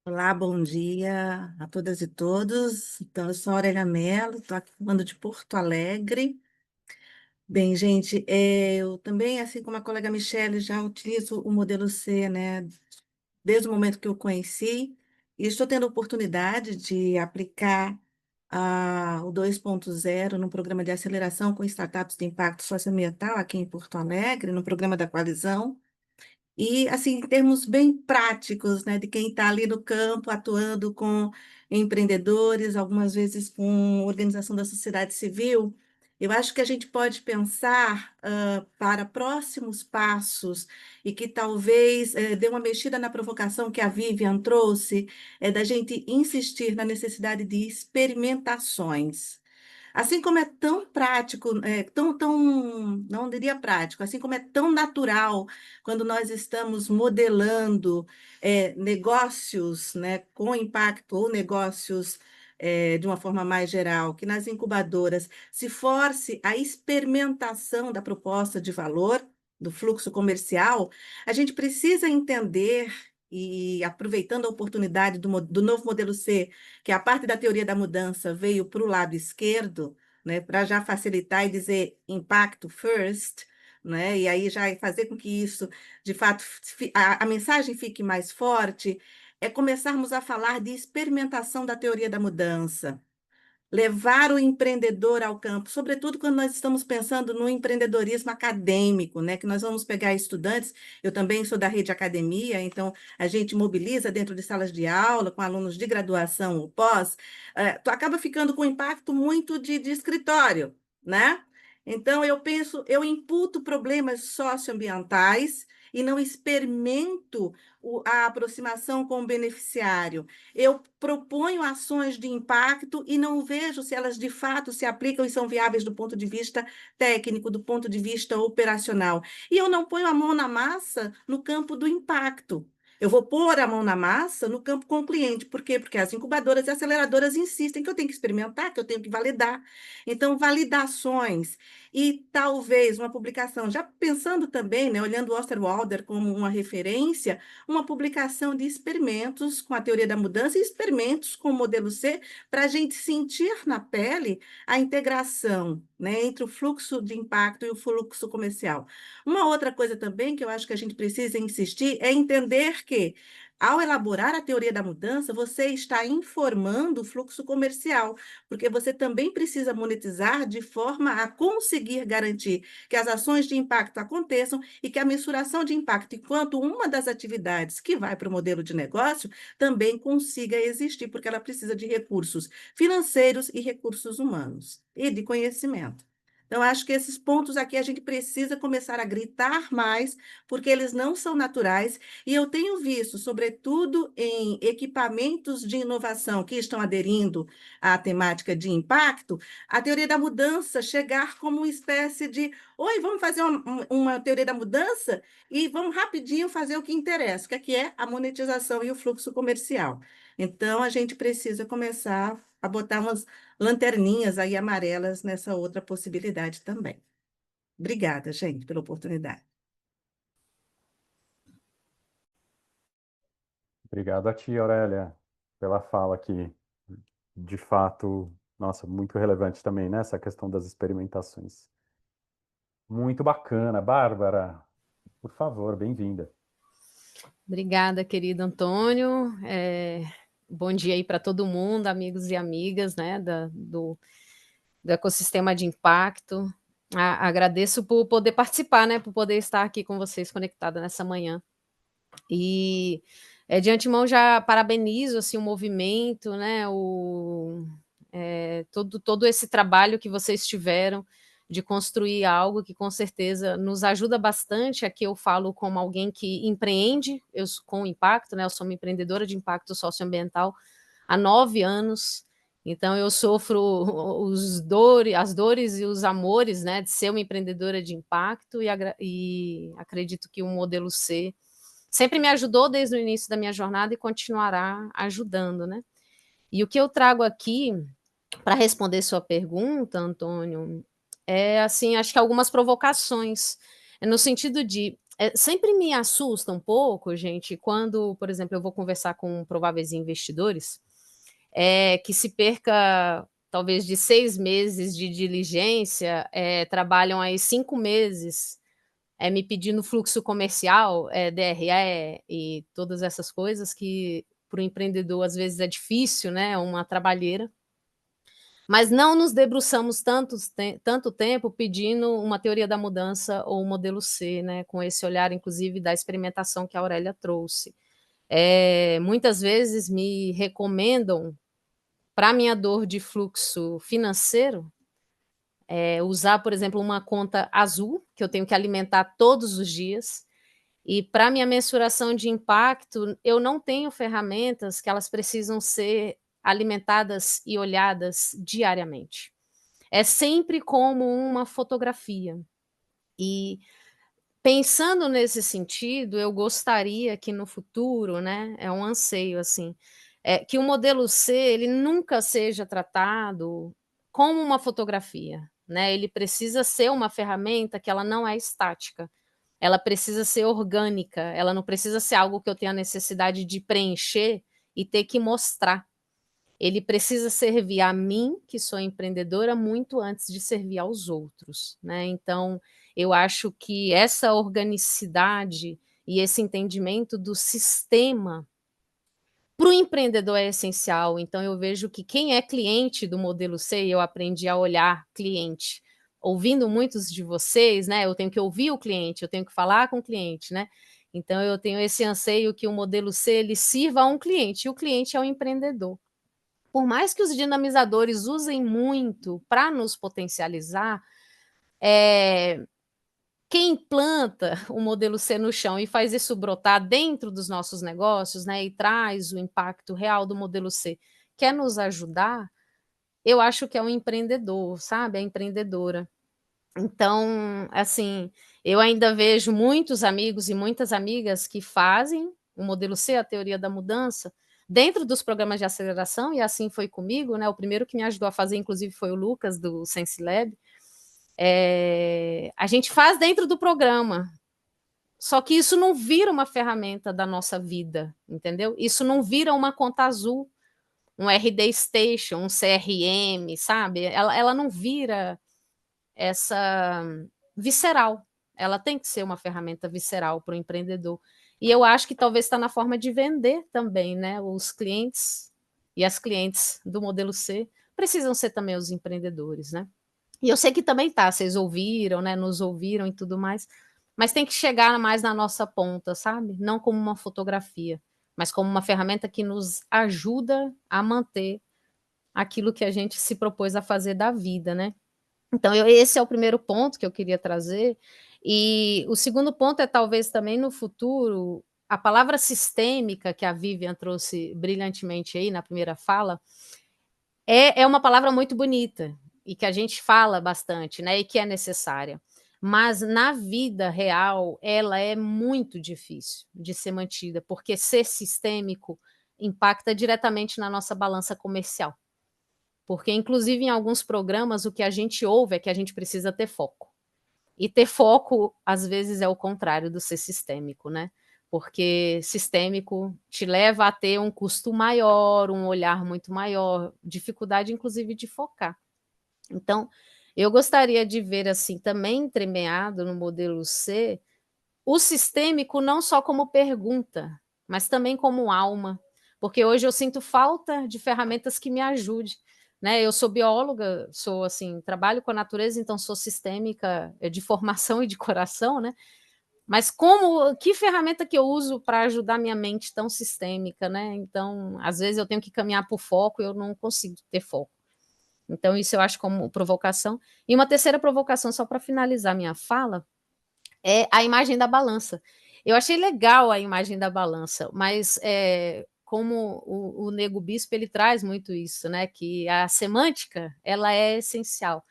Olá, bom dia a todas e todos. Então, eu sou a Aurélia Mello, estou aqui falando de Porto Alegre. Bem, gente, eu também, assim como a colega Michele, já utilizo o modelo C, né, desde o momento que eu conheci, e estou tendo a oportunidade de aplicar o 2.0 no programa de aceleração com startups de impacto socioambiental aqui em Porto Alegre, no programa da Coalizão. E, assim, em termos bem práticos, né, de quem está ali no campo, atuando com empreendedores, algumas vezes com organização da sociedade civil, eu acho que a gente pode pensar para próximos passos e que talvez dê uma mexida na provocação que a Vivian trouxe, da gente insistir na necessidade de experimentações. Assim como é tão prático, não diria prático, assim como é tão natural quando nós estamos modelando negócios, né, com impacto ou negócios de uma forma mais geral, que nas incubadoras se force a experimentação da proposta de valor, do fluxo comercial, a gente precisa entender, e aproveitando a oportunidade do novo modelo C, que a parte da teoria da mudança veio para o lado esquerdo, né, para já facilitar e dizer impacto first, né, e aí já fazer com que isso, de fato, a mensagem fique mais forte, é começarmos a falar de experimentação da teoria da mudança. Levar o empreendedor ao campo, sobretudo quando nós estamos pensando no empreendedorismo acadêmico, né? Que nós vamos pegar estudantes, eu também sou da rede academia, então a gente mobiliza dentro de salas de aula, com alunos de graduação ou pós, tu acaba ficando com um impacto muito de escritório, né? Então eu penso, eu imputo problemas socioambientais e não experimento a aproximação com o beneficiário. Eu proponho ações de impacto e não vejo se elas de fato se aplicam e são viáveis do ponto de vista técnico, do ponto de vista operacional. E eu não ponho a mão na massa no campo do impacto. Eu vou pôr a mão na massa no campo com o cliente. Por quê? Porque as incubadoras e aceleradoras insistem que eu tenho que experimentar, que eu tenho que validar. Então, validações e talvez uma publicação, já pensando também, né, olhando o Osterwalder como uma referência, uma publicação de experimentos com a teoria da mudança e experimentos com o modelo C, para a gente sentir na pele a integração, né, entre o fluxo de impacto e o fluxo comercial. Uma outra coisa também que eu acho que a gente precisa insistir é entender que, ao elaborar a teoria da mudança, você está informando o fluxo comercial, porque você também precisa monetizar de forma a conseguir garantir que as ações de impacto aconteçam e que a mensuração de impacto, enquanto uma das atividades que vai para o modelo de negócio, também consiga existir, porque ela precisa de recursos financeiros e recursos humanos e de conhecimento. Então, acho que esses pontos aqui a gente precisa começar a gritar mais, porque eles não são naturais, e eu tenho visto, sobretudo em equipamentos de inovação que estão aderindo à temática de impacto, a teoria da mudança chegar como uma espécie de: oi, vamos fazer uma teoria da mudança e vamos rapidinho fazer o que interessa, que é a monetização e o fluxo comercial. Então, a gente precisa começar a botar umas lanterninhas aí amarelas nessa outra possibilidade também. Obrigada, gente, pela oportunidade. Obrigado a ti, Aurélia, pela fala aqui. De fato, nossa, muito relevante também, né? Essa questão das experimentações. Muito bacana. Bárbara, por favor, bem-vinda. Obrigada, querido Antônio. Bom dia aí para todo mundo, amigos e amigas, né, do ecossistema de impacto. Agradeço por poder participar, né, por poder estar aqui com vocês conectada nessa manhã. E de antemão já parabenizo assim, o movimento, né, todo esse trabalho que vocês tiveram de construir algo que com certeza nos ajuda bastante. Aqui eu falo como alguém que empreende, com impacto, né? Eu sou uma empreendedora de impacto socioambiental há 9 anos, então eu sofro as dores e os amores, né, de ser uma empreendedora de impacto e acredito que o modelo C sempre me ajudou desde o início da minha jornada e continuará ajudando, né? E o que eu trago aqui para responder sua pergunta, Antônio, assim, acho que algumas provocações, no sentido de sempre me assusta um pouco, gente, quando, por exemplo, eu vou conversar com prováveis investidores, que se perca talvez de 6 meses de diligência, trabalham aí 5 meses me pedindo fluxo comercial, DRE e todas essas coisas que para o empreendedor às vezes é difícil, né? Uma trabalheira. Mas não nos debruçamos tanto tempo pedindo uma teoria da mudança ou um modelo C, né, com esse olhar, inclusive, da experimentação que a Aurélia trouxe. Muitas vezes me recomendam, para minha dor de fluxo financeiro, usar, por exemplo, uma conta azul, que eu tenho que alimentar todos os dias, e para minha mensuração de impacto, eu não tenho ferramentas que elas precisam ser alimentadas e olhadas diariamente. É sempre como uma fotografia. E pensando nesse sentido, eu gostaria que no futuro, né, é um anseio assim, que o modelo C ele nunca seja tratado como uma fotografia, né? Ele precisa ser uma ferramenta que ela não é estática. Ela precisa ser orgânica, ela não precisa ser algo que eu tenha necessidade de preencher e ter que mostrar. Ele precisa servir a mim, que sou empreendedora, muito antes de servir aos outros, né? Então, eu acho que essa organicidade e esse entendimento do sistema para o empreendedor é essencial. Então, eu vejo que quem é cliente do modelo C, eu aprendi a olhar cliente. Ouvindo muitos de vocês, né? Eu tenho que ouvir o cliente, eu tenho que falar com o cliente, né? Então, eu tenho esse anseio que o modelo C ele sirva a um cliente, e o cliente é o empreendedor. Por mais que os dinamizadores usem muito para nos potencializar, quem implanta o modelo C no chão e faz isso brotar dentro dos nossos negócios, né, e traz o impacto real do modelo C, quer nos ajudar, eu acho que é um empreendedor, sabe? É empreendedora. Então, assim, eu ainda vejo muitos amigos e muitas amigas que fazem o modelo C, a teoria da mudança, dentro dos programas de aceleração, e assim foi comigo, né? O primeiro que me ajudou a fazer, inclusive, foi o Lucas, do Sense Lab. A gente faz dentro do programa, só que isso não vira uma ferramenta da nossa vida, entendeu? Isso não vira uma conta azul, um RD Station, um CRM, sabe? Ela não vira essa visceral. Ela tem que ser uma ferramenta visceral para o empreendedor. E eu acho que talvez está na forma de vender também, né? Os clientes e as clientes do modelo C precisam ser também os empreendedores, né? E eu sei que também tá, vocês ouviram, né? Nos ouviram e tudo mais, mas tem que chegar mais na nossa ponta, sabe? Não como uma fotografia, mas como uma ferramenta que nos ajuda a manter aquilo que a gente se propôs a fazer da vida, né? Então, esse é o primeiro ponto que eu queria trazer. E o segundo ponto é talvez também no futuro, a palavra sistêmica que a Vivian trouxe brilhantemente aí na primeira fala, é uma palavra muito bonita e que a gente fala bastante, né? E que é necessária. Mas na vida real, ela é muito difícil de ser mantida, porque ser sistêmico impacta diretamente na nossa balança comercial. Porque, inclusive, em alguns programas, o que a gente ouve é que a gente precisa ter foco. E ter foco, às vezes, é o contrário do ser sistêmico, né? Porque sistêmico te leva a ter um custo maior, um olhar muito maior, dificuldade, inclusive, de focar. Então, eu gostaria de ver, assim, também entremeado no modelo C, o sistêmico não só como pergunta, mas também como alma, porque hoje eu sinto falta de ferramentas que me ajudem. Né? Eu sou bióloga, sou assim, trabalho com a natureza, então sou sistêmica de formação e de coração, né? Mas que ferramenta que eu uso para ajudar minha mente tão sistêmica, né? Então, às vezes eu tenho que caminhar por foco e eu não consigo ter foco. Então, isso eu acho como provocação. E uma terceira provocação, só para finalizar minha fala, é a imagem da balança. Eu achei legal a imagem da balança, mas como o Nego Bispo ele traz muito isso, né? Que a semântica ela é essencial.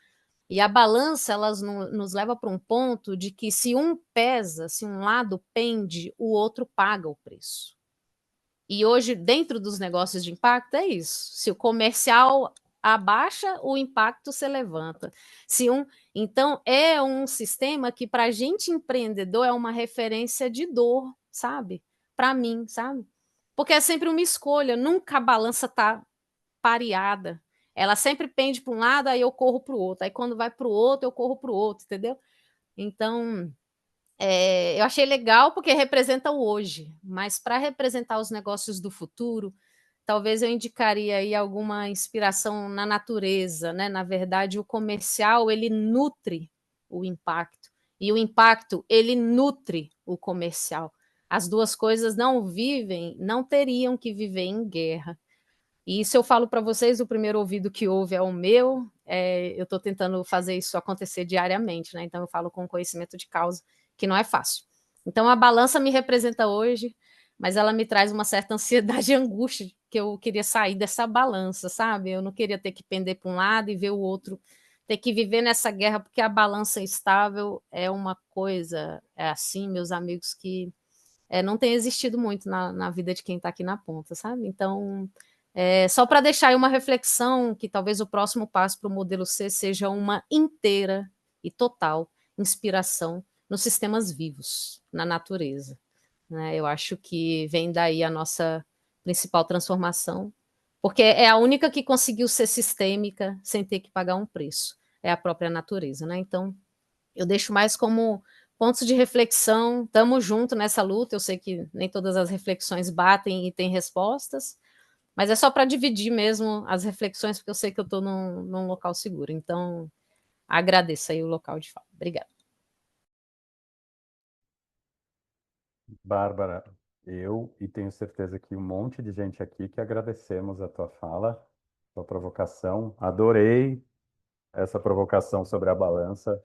E a balança ela nos leva para um ponto de que se um pesa, se um lado pende, o outro paga o preço. E hoje, dentro dos negócios de impacto, é isso. Se o comercial abaixa, o impacto se levanta. Então, é um sistema que, para a gente empreendedor, é uma referência de dor, sabe? Para mim, sabe? Porque é sempre uma escolha, nunca a balança está pareada. Ela sempre pende para um lado, aí eu corro para o outro. Aí, quando vai para o outro, eu corro para o outro, entendeu? Então, eu achei legal porque representa o hoje, mas para representar os negócios do futuro, talvez eu indicaria aí alguma inspiração na natureza, né? Na verdade, o comercial ele nutre o impacto e o impacto ele nutre o comercial. As duas coisas não teriam que viver em guerra. E isso eu falo para vocês, o primeiro ouvido que ouve é o meu, eu estou tentando fazer isso acontecer diariamente, né? Então eu falo com conhecimento de causa, que não é fácil. Então a balança me representa hoje, mas ela me traz uma certa ansiedade e angústia, que eu queria sair dessa balança, sabe? Eu não queria ter que pender para um lado e ver o outro, ter que viver nessa guerra, porque a balança estável é uma coisa, é assim, meus amigos, que não tem existido muito na vida de quem está aqui na ponta, sabe? Então, só para deixar aí uma reflexão, que talvez o próximo passo para o modelo C seja uma inteira e total inspiração nos sistemas vivos, na natureza. Né? Eu acho que vem daí a nossa principal transformação, porque é a única que conseguiu ser sistêmica sem ter que pagar um preço, é a própria natureza. Né? Então, eu deixo mais como Pontos de reflexão, estamos juntos nessa luta, eu sei que nem todas as reflexões batem e têm respostas, mas é só para dividir mesmo as reflexões, porque eu sei que eu estou num local seguro, então agradeço aí o local de fala. Obrigada. Bárbara, eu e tenho certeza que um monte de gente aqui que agradecemos a tua fala, tua provocação. Adorei essa provocação sobre a balança.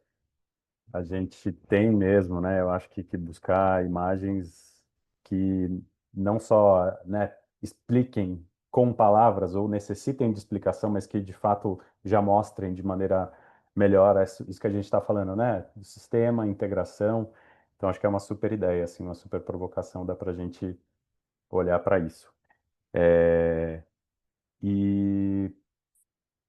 A gente tem mesmo, né? Eu acho que buscar imagens que não só, né, expliquem com palavras ou necessitem de explicação, mas que de fato já mostrem de maneira melhor isso que a gente está falando, né? Do sistema, integração. Então acho que é uma super ideia, assim, uma super provocação, dá para a gente olhar para isso. E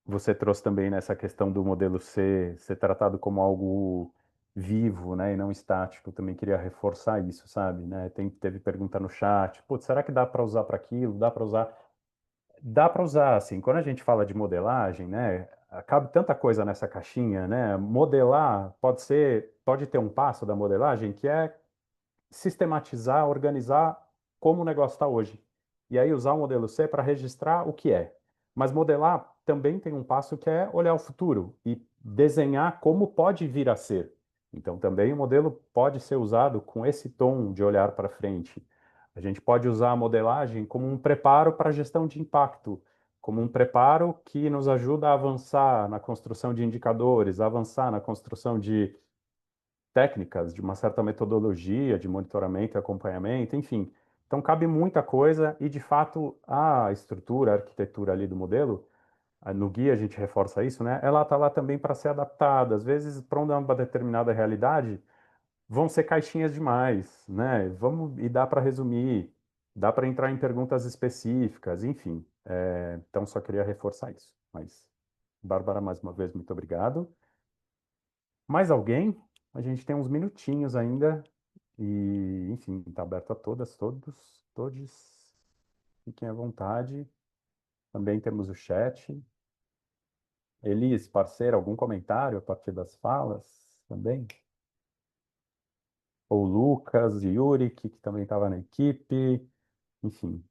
você trouxe também nessa questão do modelo ser tratado como algo vivo, né, e não estático. Também queria reforçar isso, sabe, né? Teve pergunta no chat, putz, será que dá para usar para aquilo? Dá para usar? Dá para usar, assim. Quando a gente fala de modelagem, né, cabe tanta coisa nessa caixinha, né? Modelar pode ter um passo da modelagem que é sistematizar, organizar como o negócio está hoje. E aí usar o modelo C para registrar o que é. Mas modelar também tem um passo que é olhar o futuro e desenhar como pode vir a ser. Então também o modelo pode ser usado com esse tom de olhar para frente. A gente pode usar a modelagem como um preparo para a gestão de impacto, como um preparo que nos ajuda a avançar na construção de indicadores, a avançar na construção de técnicas, de uma certa metodologia de monitoramento e acompanhamento, enfim. Então, cabe muita coisa e, de fato, a estrutura, a arquitetura ali do modelo, no guia a gente reforça isso, né? Ela está lá também para ser adaptada. Às vezes, para uma determinada realidade, vão ser caixinhas demais, né? E dá para resumir, dá para entrar em perguntas específicas, enfim. Então, só queria reforçar isso. Mas, Bárbara, mais uma vez, muito obrigado. Mais alguém? A gente tem uns minutinhos ainda. E, enfim, está aberto a todas, todos. Fiquem à vontade. Também temos o chat. Elis, parceira, algum comentário a partir das falas também? Ou Lucas, Yuri, que também estava na equipe. Enfim.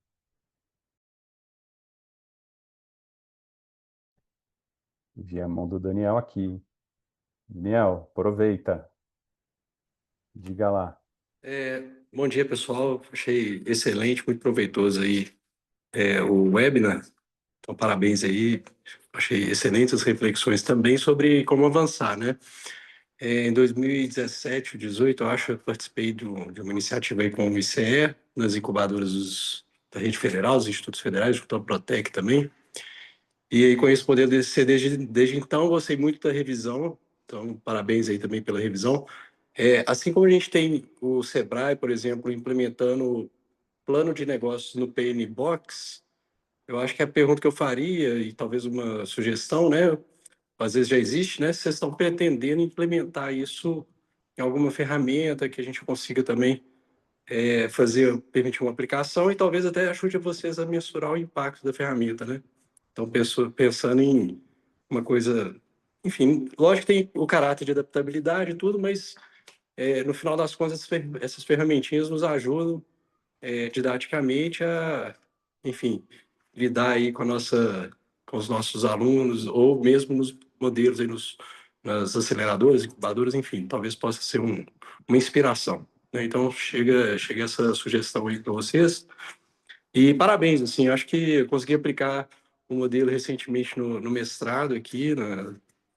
Vi a mão do Daniel aqui. Daniel, aproveita. Diga lá. Bom dia, pessoal. Achei excelente, muito proveitoso aí o webinar. Então, parabéns aí. Achei excelentes as reflexões também sobre como avançar, né? Em 2017, 2018, eu acho, eu participei de uma iniciativa aí com o ICE, nas incubadoras da rede federal, os institutos federais, junto ao Protec também. E aí conheço o poder desse C desde então, gostei muito da revisão. Então, parabéns aí também pela revisão. Assim como a gente tem o Sebrae, por exemplo, implementando plano de negócios no PN Box, eu acho que a pergunta que eu faria, e talvez uma sugestão, né? Às vezes já existe, né? Vocês estão pretendendo implementar isso em alguma ferramenta que a gente consiga também permitir uma aplicação e talvez até ajude vocês a mensurar o impacto da ferramenta, né? Então, pensando em uma coisa... Enfim, lógico que tem o caráter de adaptabilidade e tudo, mas no final das contas, essas ferramentinhas nos ajudam didaticamente a, enfim, lidar aí com os nossos alunos, ou mesmo nos modelos, aí nas aceleradoras, incubadoras, enfim, talvez possa ser uma inspiração, né? Então, chega essa sugestão aí para vocês. E parabéns, assim, eu acho que eu consegui aplicar o modelo recentemente no mestrado aqui,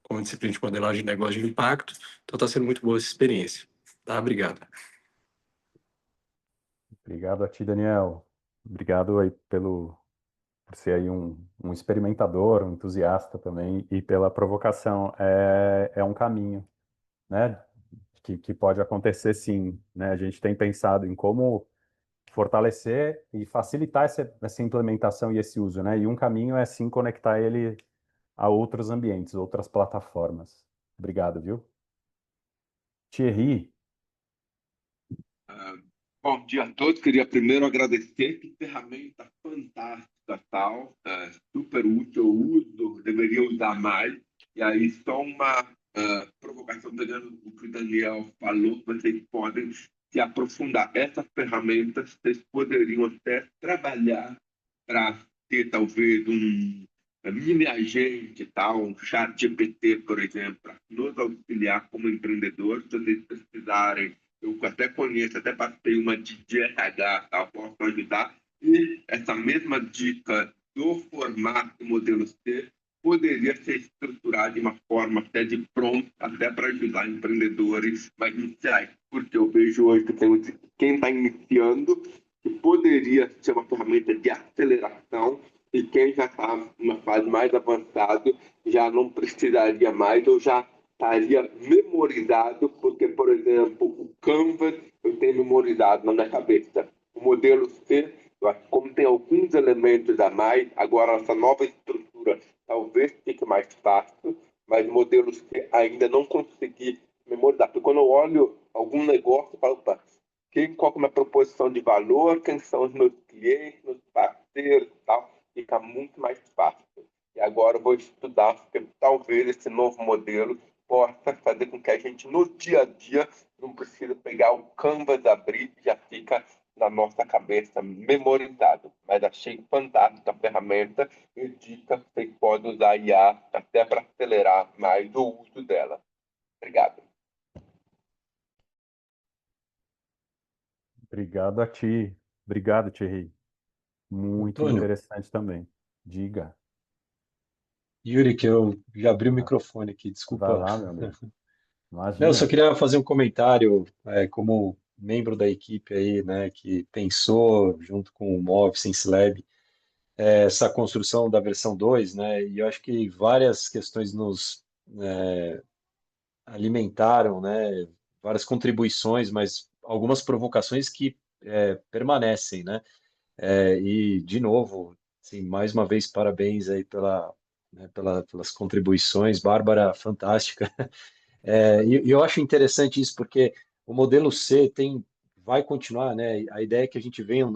com a disciplina de modelagem de negócio de impacto, então está sendo muito boa essa experiência. Tá? Obrigado. Obrigado a ti, Daniel. Obrigado aí por ser aí um experimentador, um entusiasta também, e pela provocação. É um caminho, né, que pode acontecer sim, né? A gente tem pensado em como fortalecer e facilitar essa implementação e esse uso, né? E um caminho é sim conectar ele a outros ambientes, outras plataformas. Obrigado, viu? Thierry, Bom dia a todos. Queria primeiro agradecer, que ferramenta fantástica tal, super útil, eu uso, deveria usar mais. E aí só provocação, pegando o que o Daniel falou, vocês podem se aprofundar. Essas ferramentas vocês poderiam até trabalhar para ter talvez um mini agente, tal, um chat GPT, por exemplo, para nos auxiliar como empreendedores, se vocês precisarem. Eu até conheço, até passei uma de RH, tal, posso ajudar. E essa mesma dica do formato modelo C poderia ser estruturada de uma forma até de pronto, até para ajudar empreendedores mais iniciais, porque eu vejo hoje que quem está iniciando que poderia ser uma ferramenta de aceleração e quem já está numa fase mais avançada já não precisaria mais ou já estaria memorizado, porque, por exemplo, o Canvas eu tenho memorizado na minha cabeça. O modelo C, eu acho que como tem alguns elementos a mais, agora essa nova estrutura talvez fique mais fácil, mas o modelo C ainda não consegui memorizar. Porque quando eu olho algum negócio, eu falo, opa, qual é a minha proposição de valor, quem são os meus clientes, meus parceiros e tal, fica muito mais fácil. E agora eu vou estudar, porque talvez esse novo modelo possa fazer com que a gente, no dia a dia, não precisa pegar o Canvas, abrir, já fica na nossa cabeça memorizado. Mas achei fantástica a ferramenta e dica que vocês podem usar a IA até para acelerar mais o uso dela. Obrigado. Obrigado a ti. Obrigado, Thierry. Muito Antônio, interessante também. Diga. Yuri, que eu já abri o Vai microfone aqui, vai desculpa. lá, meu amigo. Não, eu só Imagina. queria fazer um comentário, como membro da equipe aí, né, que pensou junto com o Move Sense Lab essa construção da versão 2, né, e eu acho que várias questões nos alimentaram, né, várias contribuições, mas algumas provocações que permanecem, né, e de novo, assim, mais uma vez, parabéns aí pelas contribuições, Bárbara, fantástica. E eu acho interessante isso porque o modelo C vai continuar, né? A ideia é que a gente venha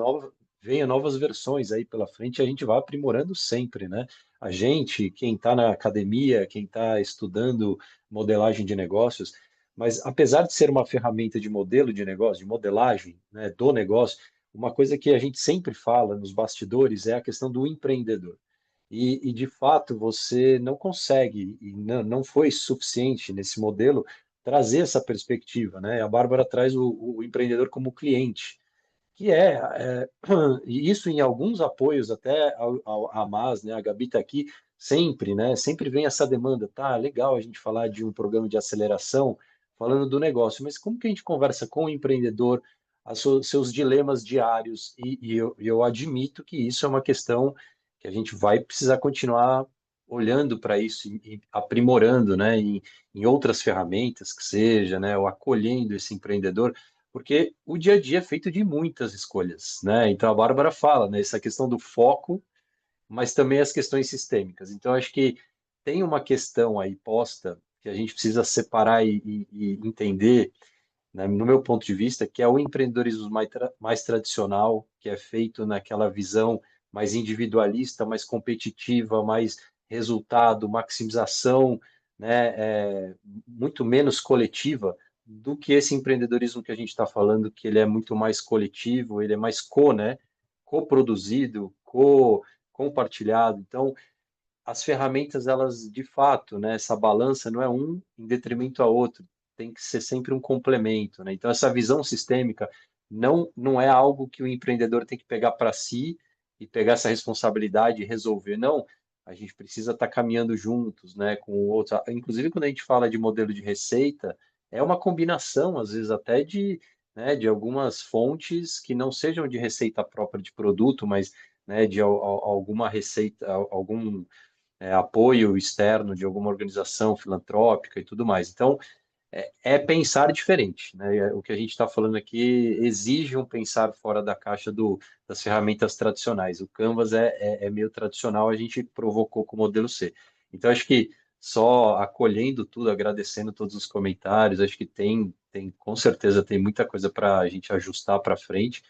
novas versões aí pela frente e a gente vai aprimorando sempre, né? A gente, quem está na academia, quem está estudando modelagem de negócios, mas apesar de ser uma ferramenta de modelo de negócio, de modelagem, né, do negócio, uma coisa que a gente sempre fala nos bastidores é a questão do empreendedor. De fato, você não consegue, e não foi suficiente nesse modelo, trazer essa perspectiva, né? A Bárbara traz o empreendedor como cliente, que e isso em alguns apoios até ao Hamas, né? A Gabi está aqui sempre, né? Sempre vem essa demanda, tá? Legal a gente falar de um programa de aceleração, falando do negócio, mas como que a gente conversa com o empreendedor, seus dilemas diários? Eu admito que isso é uma questão que a gente vai precisar continuar olhando para isso e aprimorando, né? Em outras ferramentas que seja, né? Ou acolhendo esse empreendedor porque o dia a dia é feito de muitas escolhas, né? Então a Bárbara fala, né, essa questão do foco, mas também as questões sistêmicas. Então acho que tem uma questão aí posta que a gente precisa separar e entender, né, no meu ponto de vista, que é o empreendedorismo mais tradicional, que é feito naquela visão mais individualista, mais competitiva, mais resultado, maximização, né, muito menos coletiva do que esse empreendedorismo que a gente está falando, que ele é muito mais coletivo, ele é mais né, coproduzido, compartilhado. Então, as ferramentas, elas, de fato, né, essa balança não é um em detrimento a outro, tem que ser sempre um complemento, né? Então, essa visão sistêmica não é algo que o empreendedor tem que pegar para si e pegar essa responsabilidade e resolver, não. A gente precisa estar caminhando juntos, né, com outros. Inclusive, quando a gente fala de modelo de receita, é uma combinação, às vezes, até de algumas fontes que não sejam de receita própria de produto, mas né, de alguma receita, algum apoio externo de alguma organização filantrópica e tudo mais. Então, é pensar diferente, né? O que a gente está falando aqui exige um pensar fora da caixa das ferramentas tradicionais. O Canvas é meio tradicional, a gente provocou com o modelo C. Então, acho que só acolhendo tudo, agradecendo todos os comentários, acho que com certeza tem muita coisa para a gente ajustar para frente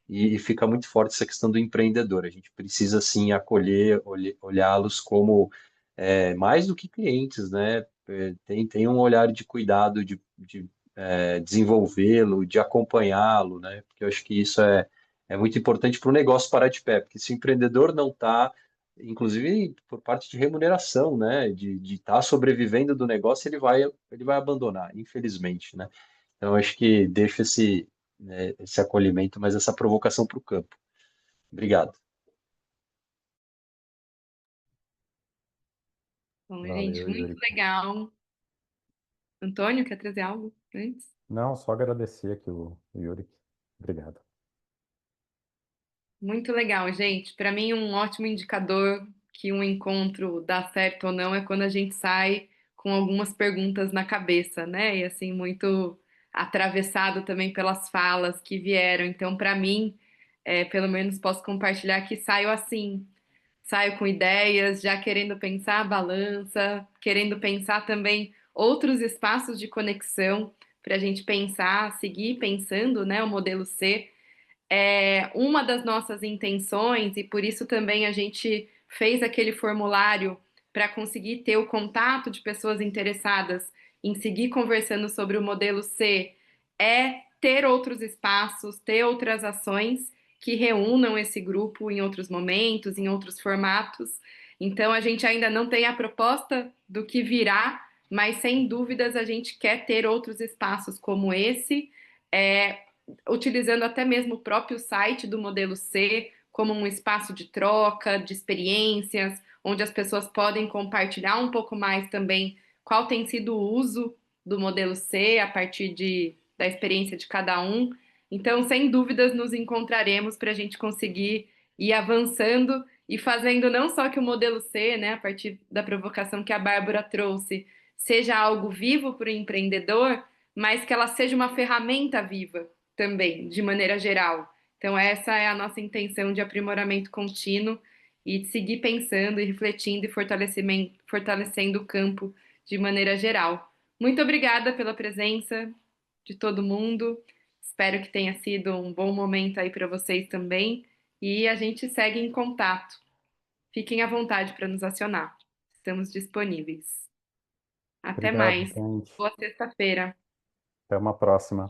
e fica muito forte essa questão do empreendedor. A gente precisa, sim, acolher, olhá-los como mais do que clientes, né? tem um olhar de cuidado, de desenvolvê-lo, de acompanhá-lo, né? Porque eu acho que isso é muito importante para o negócio parar de pé, porque se o empreendedor não está, inclusive por parte de remuneração, né? De estar sobrevivendo do negócio, ele vai abandonar, infelizmente, né? Então, eu acho que deixa esse acolhimento, mas essa provocação para o campo. Obrigado. Bom, gente, Valeu, muito Yuri. legal. Antônio, quer trazer algo antes? Não, só agradecer aqui o Yuri. Obrigado. Muito legal, gente. Para mim, um ótimo indicador que um encontro dá certo ou não é quando a gente sai com algumas perguntas na cabeça, né? E assim, muito atravessado também pelas falas que vieram. Então, para mim, pelo menos posso compartilhar que saio assim, saio com ideias, já querendo pensar a balança, querendo pensar também outros espaços de conexão para a gente pensar, seguir pensando, né? O modelo C uma das nossas intenções, e por isso também a gente fez aquele formulário para conseguir ter o contato de pessoas interessadas em seguir conversando sobre o modelo C, é ter outros espaços, ter outras ações que reúnam esse grupo em outros momentos, em outros formatos. Então a gente ainda não tem a proposta do que virá, mas sem dúvidas a gente quer ter outros espaços como esse. É, Utilizando até mesmo o próprio site do modelo C como um espaço de troca, de experiências, onde as pessoas podem compartilhar um pouco mais também qual tem sido o uso do modelo C a partir da experiência de cada um. Então, sem dúvidas, nos encontraremos para a gente conseguir ir avançando e fazendo não só que o modelo C, né, a partir da provocação que a Bárbara trouxe, seja algo vivo para o empreendedor, mas que ela seja uma ferramenta viva também, de maneira geral. Então, essa é a nossa intenção de aprimoramento contínuo e de seguir pensando e refletindo e fortalecendo o campo de maneira geral. Muito obrigada pela presença de todo mundo. Espero que tenha sido um bom momento aí para vocês também. E a gente segue em contato. Fiquem à vontade para nos acionar. Estamos disponíveis. Até Obrigado, mais. gente. Boa sexta-feira. Até uma próxima.